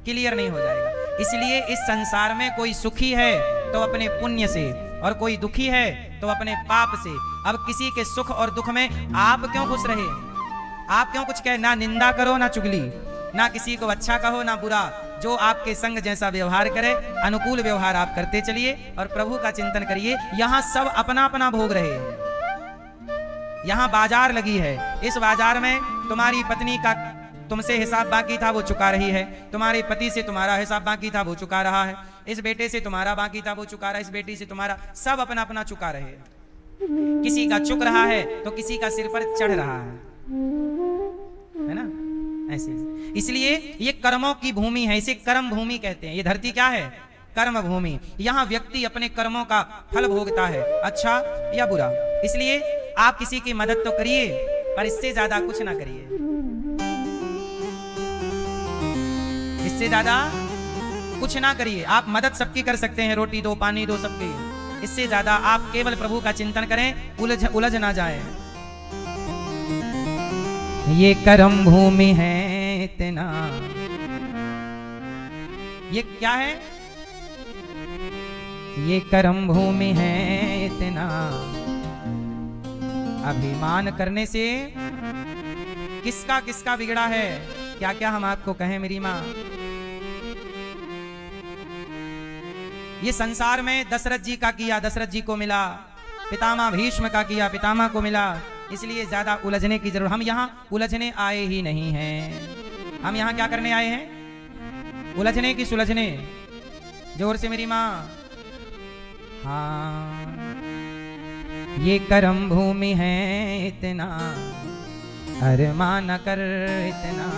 क्लियर नहीं हो जाएगा। इसलिए इस संसार में कोई सुखी है तो अपने पुण्य से, और कोई दुखी है तो अपने पाप से। अब किसी के सुख और दुख में आप क्यों खुश रहे? आप क्यों कुछ कहे? ना निंदा करो ना चुगली, ना किसी को अच्छा कहो ना बुरा। जो आपके संग जैसा व्यवहार करे, अनुकूल व्यवहार आप करते चलिए और प्रभु का चिंतन करिए। यहां सब अपना अपना भोग रहे हैं। यहां बाजार लगी है, इस बाजार में तुम्हारी पत्नी का तुमसे हिसाब बाकी था वो चुका रही है, तुम्हारे पति से तुम्हारा हिसाब बाकी था वो चुका रहा है, इस बेटे से तुम्हारा बाकी था वो चुका रहा है, इस बेटी से तुम्हारा, सब अपना अपना चुका रहे हैं। किसी का चुक रहा है तो किसी का सिर पर चढ़ रहा है ना, ऐसे। इसलिए ये कर्मों की भूमि है, इसे कर्म भूमि कहते हैं। ये धरती क्या है? कर्म भूमि। यहाँ व्यक्ति अपने कर्मों का फल भोगता है, अच्छा या बुरा। इसलिए आप किसी की मदद तो करिए, पर इससे ज्यादा कुछ ना करिए, इससे ज्यादा कुछ ना करिए। आप मदद सबकी कर सकते हैं, रोटी दो पानी दो सबकी, इससे ज्यादा आप केवल प्रभु का चिंतन करें, उलझ ना जाए। ये कर्म भूमि है इतना, ये क्या है? ये कर्म भूमि है इतना, अभिमान करने से किसका किसका बिगड़ा है? क्या क्या हम आपको कहें मेरी माँ। ये संसार में दशरथ जी का किया, दशरथ जी को मिला, पितामह भीष्म का किया, पितामह को मिला। इसलिए ज्यादा उलझने की जरूरत, हम यहाँ उलझने आए ही नहीं हैं। हम यहाँ क्या करने आए हैं? उलझने की सुलझने। जोर से मेरी माँ। हाँ, ये कर्म भूमि है इतना, अरमान कर इतना,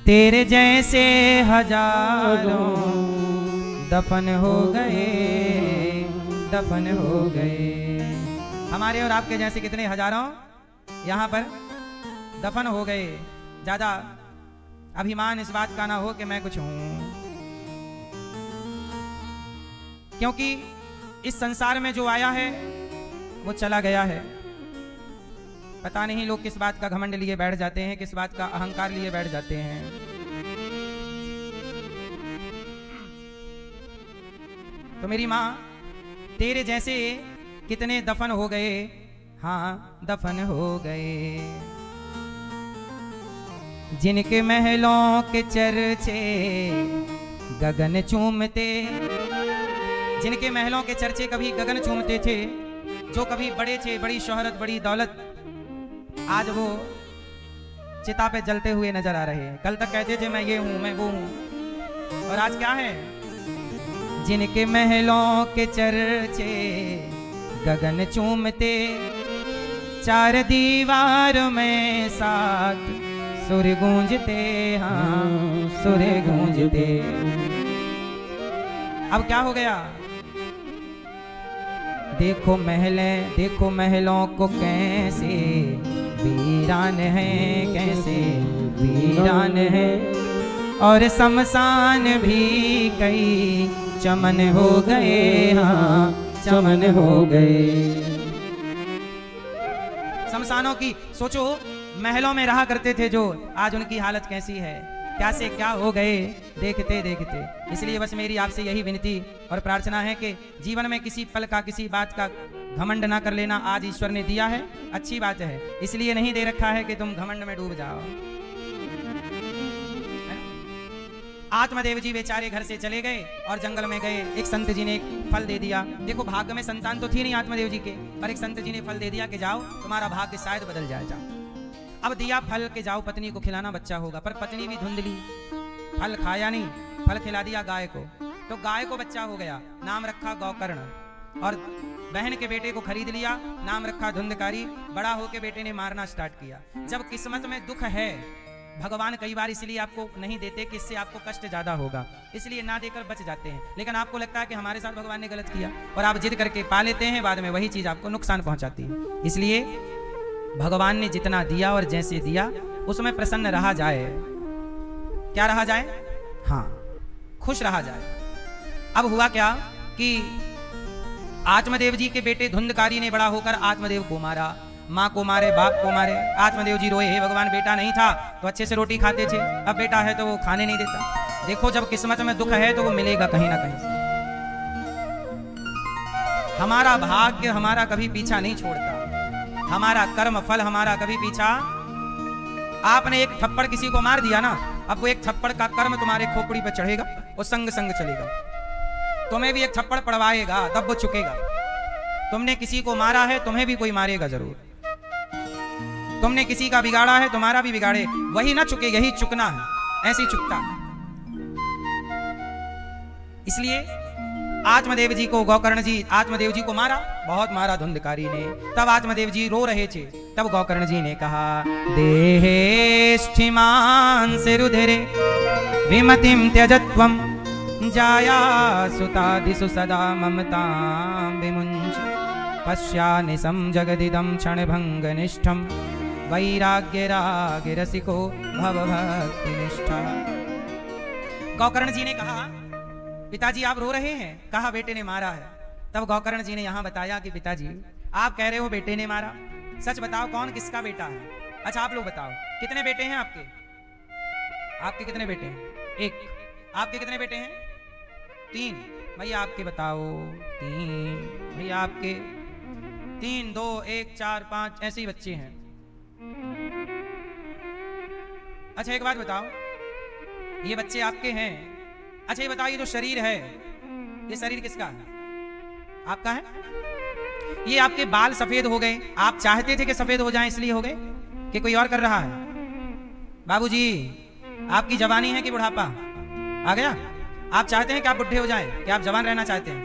तेरे जैसे हजारों दफन हो गए, दफन हो गए। हमारे और आपके जैसे कितने हजारों यहाँ पर दफन हो गए। ज्यादा अभिमान इस बात का ना हो कि मैं कुछ हूं, क्योंकि इस संसार में जो आया है वो चला गया है। पता नहीं लोग किस बात का घमंड लिए बैठ जाते हैं, किस बात का अहंकार लिए बैठ जाते हैं। तो मेरी माँ, तेरे जैसे कितने दफन हो गए, हाँ दफन हो गए। जिनके महलों के चर्चे गगन चूमते, जिनके महलों के चर्चे कभी गगन चूमते थे, जो कभी बड़े थे, बड़ी शोहरत बड़ी दौलत, आज वो चिता पे जलते हुए नजर आ रहे हैं। कल तक कहते थे मैं ये हूं मैं वो हूं, और आज क्या है? जिनके महलों के चर्चे गगन चूमते, चार दीवार में साथ सुर गूंजते, हाँ सुर गूंजते। अब क्या हो गया? देखो महलों को कैसे वीरान है, कैसे वीरान है, और शमशान भी कई चमन हो गए, हाँ चमन हो गए। शमशानों की सोचो, महलों में रहा करते थे जो, आज उनकी हालत कैसी है, क्या से क्या हो गए देखते देखते। इसलिए बस मेरी आपसे यही विनती और प्रार्थना है कि जीवन में किसी पल का, किसी बात का घमंड ना कर लेना। आज ईश्वर ने दिया है, अच्छी बात है, इसलिए नहीं दे रखा है कि तुम घमंड में डूब जाओ। आत्मदेव जी बेचारे घर से चले गए और जंगल में गए। एक संत जी ने एक फल दे दिया। देखो भाग्य में संतान तो थी नहीं आत्मदेव जी के, पर एक संत जी ने फल दे दिया कि जाओ तुम्हारा भाग्य शायद बदल जाए, जाओ। अब दिया फल के जाओ पत्नी को खिलाना, बच्चा होगा। पर पत्नी भी धुंधली, फल खाया नहीं, फल खिला दिया गाय को, तो गाय को बच्चा हो गया, नाम रखा गौकर्ण। और बहन के बेटे को खरीद लिया, नाम रखा धुंधकारी। बड़ा होके बेटे ने मारना स्टार्ट किया। जब किस्मत में दुख है, भगवान कई बार इसलिए आपको नहीं देते कि इससे आपको कष्ट ज्यादा होगा, इसलिए ना देकर बच जाते हैं। लेकिन आपको लगता है कि हमारे साथ भगवान ने गलत किया, और आप जिद करके पा लेते हैं, बाद में वही चीज आपको नुकसान पहुंचाती है। इसलिए भगवान ने जितना दिया और जैसे दिया उसमें प्रसन्न रहा जाए। क्या रहा जाए? हाँ, खुश रहा जाए। अब हुआ क्या कि आत्मदेव जी के बेटे धुंधकारी ने बड़ा होकर आत्मदेव को मारा, माँ को मारे, बाप को मारे। आत्मदेव जी रोए, हे भगवान बेटा नहीं था तो अच्छे से रोटी खाते थे, अब बेटा है तो वो खाने नहीं देता। देखो जब किस्मत में दुख है तो वो मिलेगा कहीं ना कहीं। हमारा भाग्य हमारा कभी पीछा नहीं छोड़ता, हमारा कर्म फल हमारा कभी पीछा। आपने एक थप्पड़ किसी को मार दिया ना, अब वो एक थप्पड़ का कर्म तुम्हारे खोपड़ी पे चढ़ेगा, वो संग संग चलेगा। तुम्हें भी एक थप्पड़ पड़वाएगा, तब वो चुकेगा। तुमने किसी को मारा है, तुम्हें भी कोई मारेगा जरूर। तुमने किसी का बिगाड़ा है, तुम्हारा भी बिगाड़े, वही ना चुके, यही चुकना है, ऐसी चुकता है। इसलिए आत्मदेव जी को गोकर्ण जी, आत्मदेव जी को मारा, बहुत मारा धुंधकारी ने। तब आत्मदेव जी रो रहे थे, तब गोकर्ण जी ने कहा, देहे स्थिमान से रुधिरे विमतिम त्यजत्वम जाया सुतादिसु सदा ममतां विमुञ्च पश्यानिसं जगदिदं क्षणभङ्गनिष्ठं वैराग्य राग रसिको भवभक्तिनिष्ठा। गोकर्ण जी ने कहा, पिताजी आप रो रहे हैं? कहा बेटे ने मारा है। तब गोकर्ण जी ने यहां बताया कि पिताजी आप कह रहे हो बेटे ने मारा, सच बताओ कौन किसका बेटा है? अच्छा आप लोग बताओ, कितने बेटे हैं आपके? आपके कितने बेटे हैं? एक। आपके कितने बेटे हैं? 3। भैया आपके बताओ। 3। भैया आपके 3, 2, 1, 4, 5 ऐसे ही बच्चे हैं। अच्छा एक बात बताओ, ये बच्चे आपके हैं। अच्छा ये बताओ, ये जो शरीर है, ये शरीर किसका है? आपका है? ये आपके बाल सफेद हो गए, आप चाहते थे कि सफेद हो जाएं इसलिए हो गए, कि कोई और कर रहा है? बाबूजी आपकी जवानी है कि बुढ़ापा आ गया? आप चाहते हैं कि आप बुढ़े हो जाएं, कि आप जवान रहना चाहते हैं?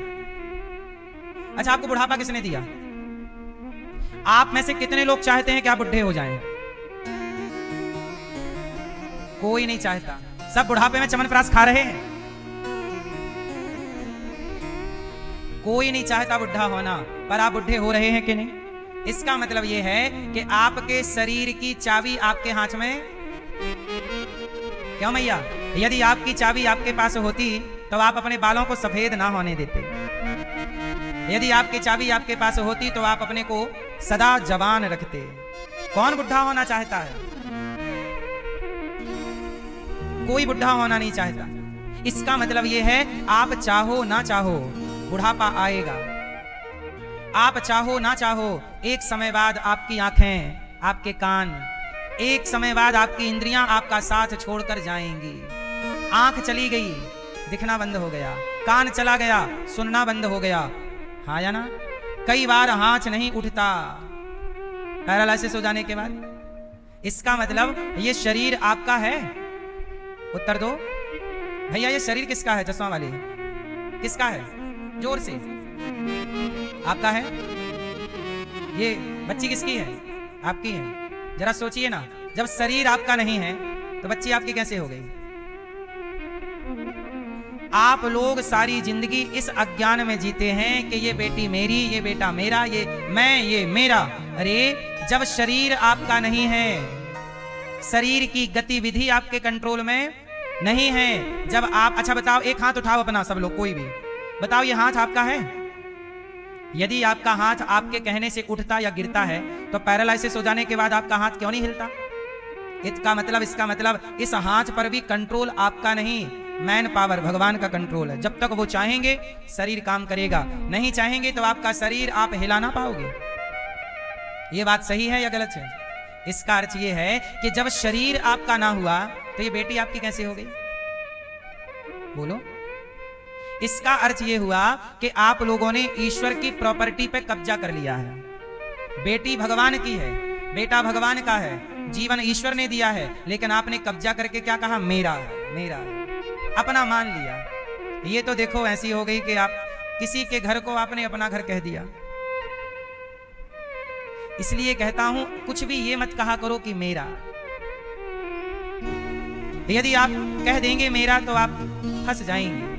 अच्छा आपको बुढ़ापा किसने दिया? आप में से कितने लोग चाहते हैं कि आप बुढ़े हो जाएं? कोई नहीं चाहता, सब बुढ़ापे में चमनप्राश खा रहे हैं। कोई नहीं चाहता बुढ़ा होना, पर आप बुढ़े हो रहे हैं कि नहीं? इसका मतलब यह है कि आपके शरीर की चाबी आपके हाथ में। क्यों मैया? यदि आपकी चाबी आपके पास होती तो आप अपने बालों को सफेद ना होने देते। यदि आपकी चाबी आपके पास होती तो आप अपने को सदा जवान रखते। कौन बुढ़ा होना चाहता है? कोई बुढ़ा होना नहीं चाहता। इसका मतलब यह है आप चाहो ना चाहो बुढ़ापा आएगा। आप चाहो ना चाहो एक समय बाद आपकी आंखें, आपके कान, एक समय बाद आपकी इंद्रियां आपका साथ छोड़कर जाएंगी। आंख चली गई, दिखना बंद हो गया, कान चला गया, सुनना बंद हो गया, हाँ या ना? कई बार हाथ नहीं उठता पैरालिसिस हो जाने के बाद। इसका मतलब ये शरीर आपका है? उत्तर दो भैया, ये शरीर किसका है? चश्मा वाले किसका है? जोर से। आपका है? ये बच्ची किसकी है? आपकी है। जरा सोचिए ना, जब शरीर आपका नहीं है तो बच्ची आपकी कैसे हो गई? आप लोग सारी जिंदगी इस अज्ञान में जीते हैं कि ये बेटी मेरी, ये बेटा मेरा, ये मैं, ये मेरा। अरे जब शरीर आपका नहीं है, शरीर की गतिविधि आपके कंट्रोल में नहीं है, जब आप, अच्छा बताओ, एक हाथ उठाओ अपना, सब लोग, कोई भी बताओ, ये हाथ आपका है? यदि आपका हाथ आपके कहने से उठता या गिरता है तो पैरालिसिस हो जाने के बाद आपका हाथ क्यों नहीं हिलता? इसका मतलब इस हाथ पर भी कंट्रोल आपका नहीं, मैन पावर भगवान का कंट्रोल है। जब तक वो चाहेंगे शरीर काम करेगा, नहीं चाहेंगे तो आपका शरीर आप हिला ना पाओगे। ये बात सही है या गलत है? इसका अर्थ ये है कि जब शरीर आपका ना हुआ तो ये बेटी आपकी कैसे हो गई? बोलो। इसका अर्थ ये हुआ कि आप लोगों ने ईश्वर की प्रॉपर्टी पे कब्जा कर लिया है। बेटी भगवान की है, बेटा भगवान का है, जीवन ईश्वर ने दिया है, लेकिन आपने कब्जा करके क्या कहा? मेरा है, मेरा है, अपना मान लिया। ये तो देखो ऐसी हो गई कि आप किसी के घर को आपने अपना घर कह दिया। इसलिए कहता हूं कुछ भी ये मत कहा करो कि मेरा। यदि आप कह देंगे मेरा तो आप फंस जाएंगे।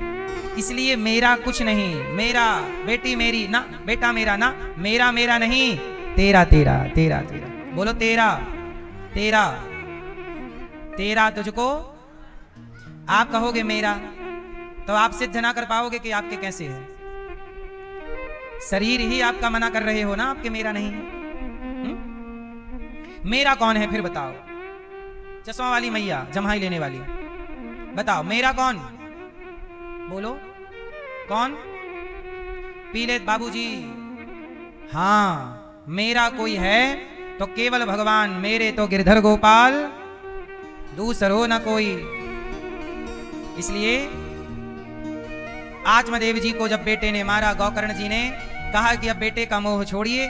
इसलिए मेरा कुछ नहीं, मेरा बेटी मेरी ना, बेटा मेरा ना, मेरा मेरा नहीं, तेरा तेरा तेरा तेरा। बोलो तेरा तेरा तेरा। तुझको आप कहोगे मेरा तो आप सिद्ध ना कर पाओगे कि आपके कैसे है। शरीर ही आपका मना कर रहे हो ना, आपके मेरा नहीं है। मेरा कौन है फिर बताओ? चश्मा वाली मैया, जम्हाई लेने वाली, बताओ मेरा कौन? बोलो कौन? पी ले बाबूजी। हाँ मेरा कोई है तो केवल भगवान, मेरे तो गिरधर गोपाल दूसरो न कोई। इसलिए आत्मदेव जी को जब बेटे ने मारा, गोकर्ण जी ने कहा कि अब बेटे का मोह छोड़िए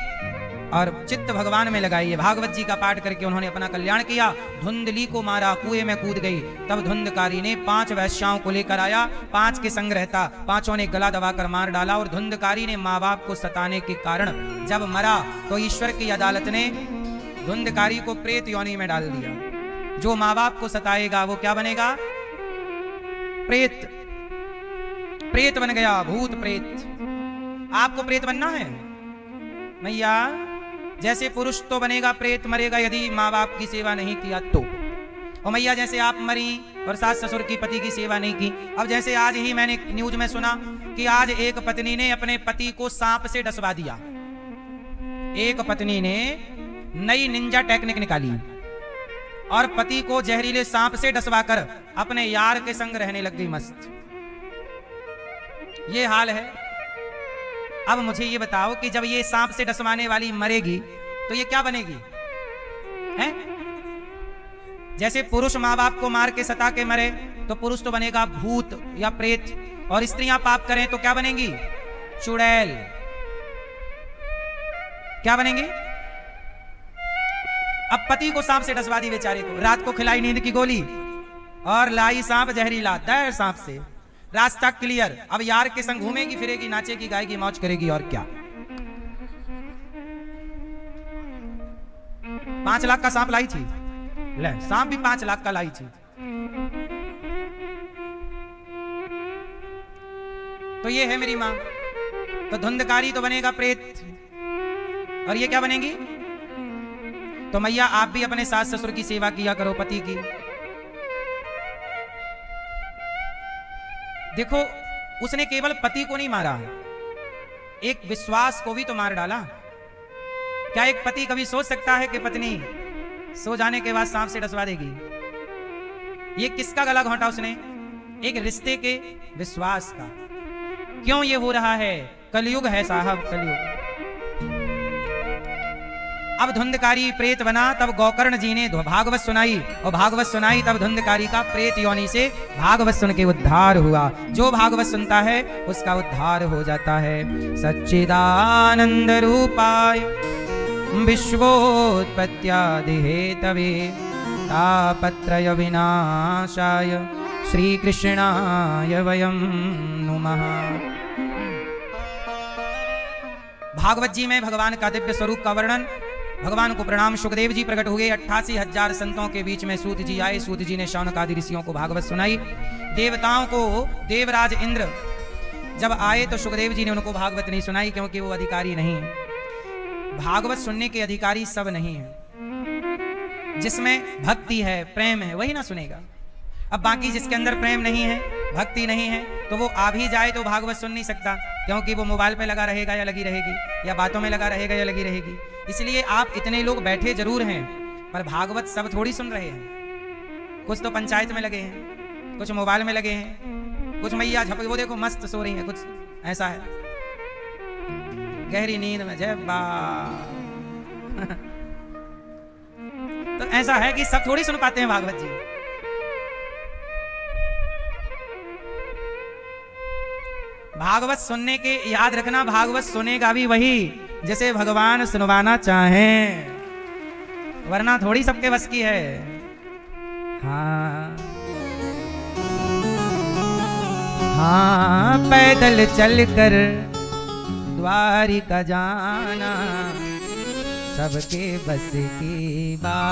और चित्त भगवान में लगाइए। भागवत जी का पाठ करके उन्होंने अपना कल्याण किया। धुंधली को मारा, कुएं में कूद गई। तब धुंधकारी ने 5 वैश्याओं को लेकर आया, 5 के संग रहता, 5 ने गला दबाकर मार डाला। और धुंधकारी ने माँ बाप को सताने के कारण जब मरा तो ईश्वर की अदालत ने धुंधकारी को प्रेत योनि में डाल दिया। जो माँ बाप को सताएगा वो क्या बनेगा? प्रेत। प्रेत बन गया, भूत प्रेत। आपको प्रेत बनना है मैया? जैसे पुरुष तो बनेगा प्रेत, मरेगा यदि माँ बाप की सेवा नहीं किया तो। और मैया जैसे आप मरी और सास ससुर की पति की सेवा नहीं की। अब जैसे आज ही मैंने न्यूज में सुना कि आज एक पत्नी ने अपने पति को सांप से डसवा दिया। एक पत्नी ने नई निंजा टेक्निक निकाली और पति को जहरीले सांप से डसवाकर अपने यार के संग रहने लग गई मस्त। ये हाल है। अब मुझे ये बताओ कि जब ये सांप से डसवाने वाली मरेगी तो ये क्या बनेगी? हैं? जैसे पुरुष माँ बाप को मार के सता के मरे तो पुरुष तो बनेगा भूत या प्रेत, और स्त्रियां पाप करें तो क्या बनेंगी? चुड़ैल। क्या बनेंगी? अब पति को सांप से डसवा दी बेचारे को, रात को खिलाई नींद की गोली और लाई सांप जहरीला, दैर सांप से। रास्ता क्लियर। अब यार के संग घूमेगी फिरेगी, नाचेगी गाएगी, मौज करेगी और क्या। 5 लाख का सांप लाई थी, ले सांप भी 5 लाख का लाई थी। तो ये है मेरी मां। तो धुंधकारी तो बनेगा प्रेत, और ये क्या बनेगी? तो मैया आप भी अपने सास ससुर की सेवा किया करो, पति की। देखो उसने केवल पति को नहीं मारा, एक विश्वास को भी तो मार डाला। क्या एक पति कभी सोच सकता है कि पत्नी सो जाने के बाद सांप से डसवा देगी? ये किसका गला घोंटा उसने? एक रिश्ते के विश्वास का। क्यों ये हो रहा है? कलयुग है साहब, कलयुग। अब धुंधकारी प्रेत बना, तब गोकर्ण जी ने भागवत सुनाई, और भागवत सुनाई तब धुंधकारी का प्रेत योनि से भागवत सुन के उद्धार हुआ। जो भागवत सुनता है उसका उद्धार हो जाता है। सच्चिदानंद रूपाय विश्वोत्पत्त्यादि हेतवे तापत्रय विनाशाय श्री कृष्णाय वयं नुमः। भागवत जी में भगवान का दिव्य स्वरूप का वर्णन। भगवान को प्रणाम। सुखदेव जी प्रकट हुए, 88,000 संतों के बीच में सूत जी आए। सूत जी ने शौनक आदि ऋषियों को भागवत सुनाई। देवताओं को देवराज इंद्र जब आए तो सुखदेव जी ने उनको भागवत नहीं सुनाई, क्योंकि वो अधिकारी नहीं है। भागवत सुनने के अधिकारी सब नहीं है। जिसमें भक्ति है, प्रेम है, वही ना सुनेगा। अब बाकी जिसके अंदर प्रेम नहीं है, भक्ति नहीं है, तो वो आ भी जाए तो भागवत सुन नहीं सकता, क्योंकि वो मोबाइल पे लगा रहेगा या लगी रहेगी, या बातों में लगा रहेगा या लगी रहेगी। इसलिए आप इतने लोग बैठे जरूर हैं, पर भागवत सब थोड़ी सुन रहे हैं। कुछ तो पंचायत में लगे हैं, कुछ मोबाइल में लगे हैं, कुछ मैया झपक वो देखो मस्त सो रही है, कुछ ऐसा है गहरी नींद में। जय बा तो ऐसा है कि सब थोड़ी सुन पाते हैं भागवत जी। भागवत सुनने के, याद रखना, भागवत सुनेगा भी वही जैसे भगवान सुनवाना चाहें, वरना थोड़ी सबके बस की है। हाँ हाँ, पैदल चलकर द्वारिका जाना सबके बस की बात।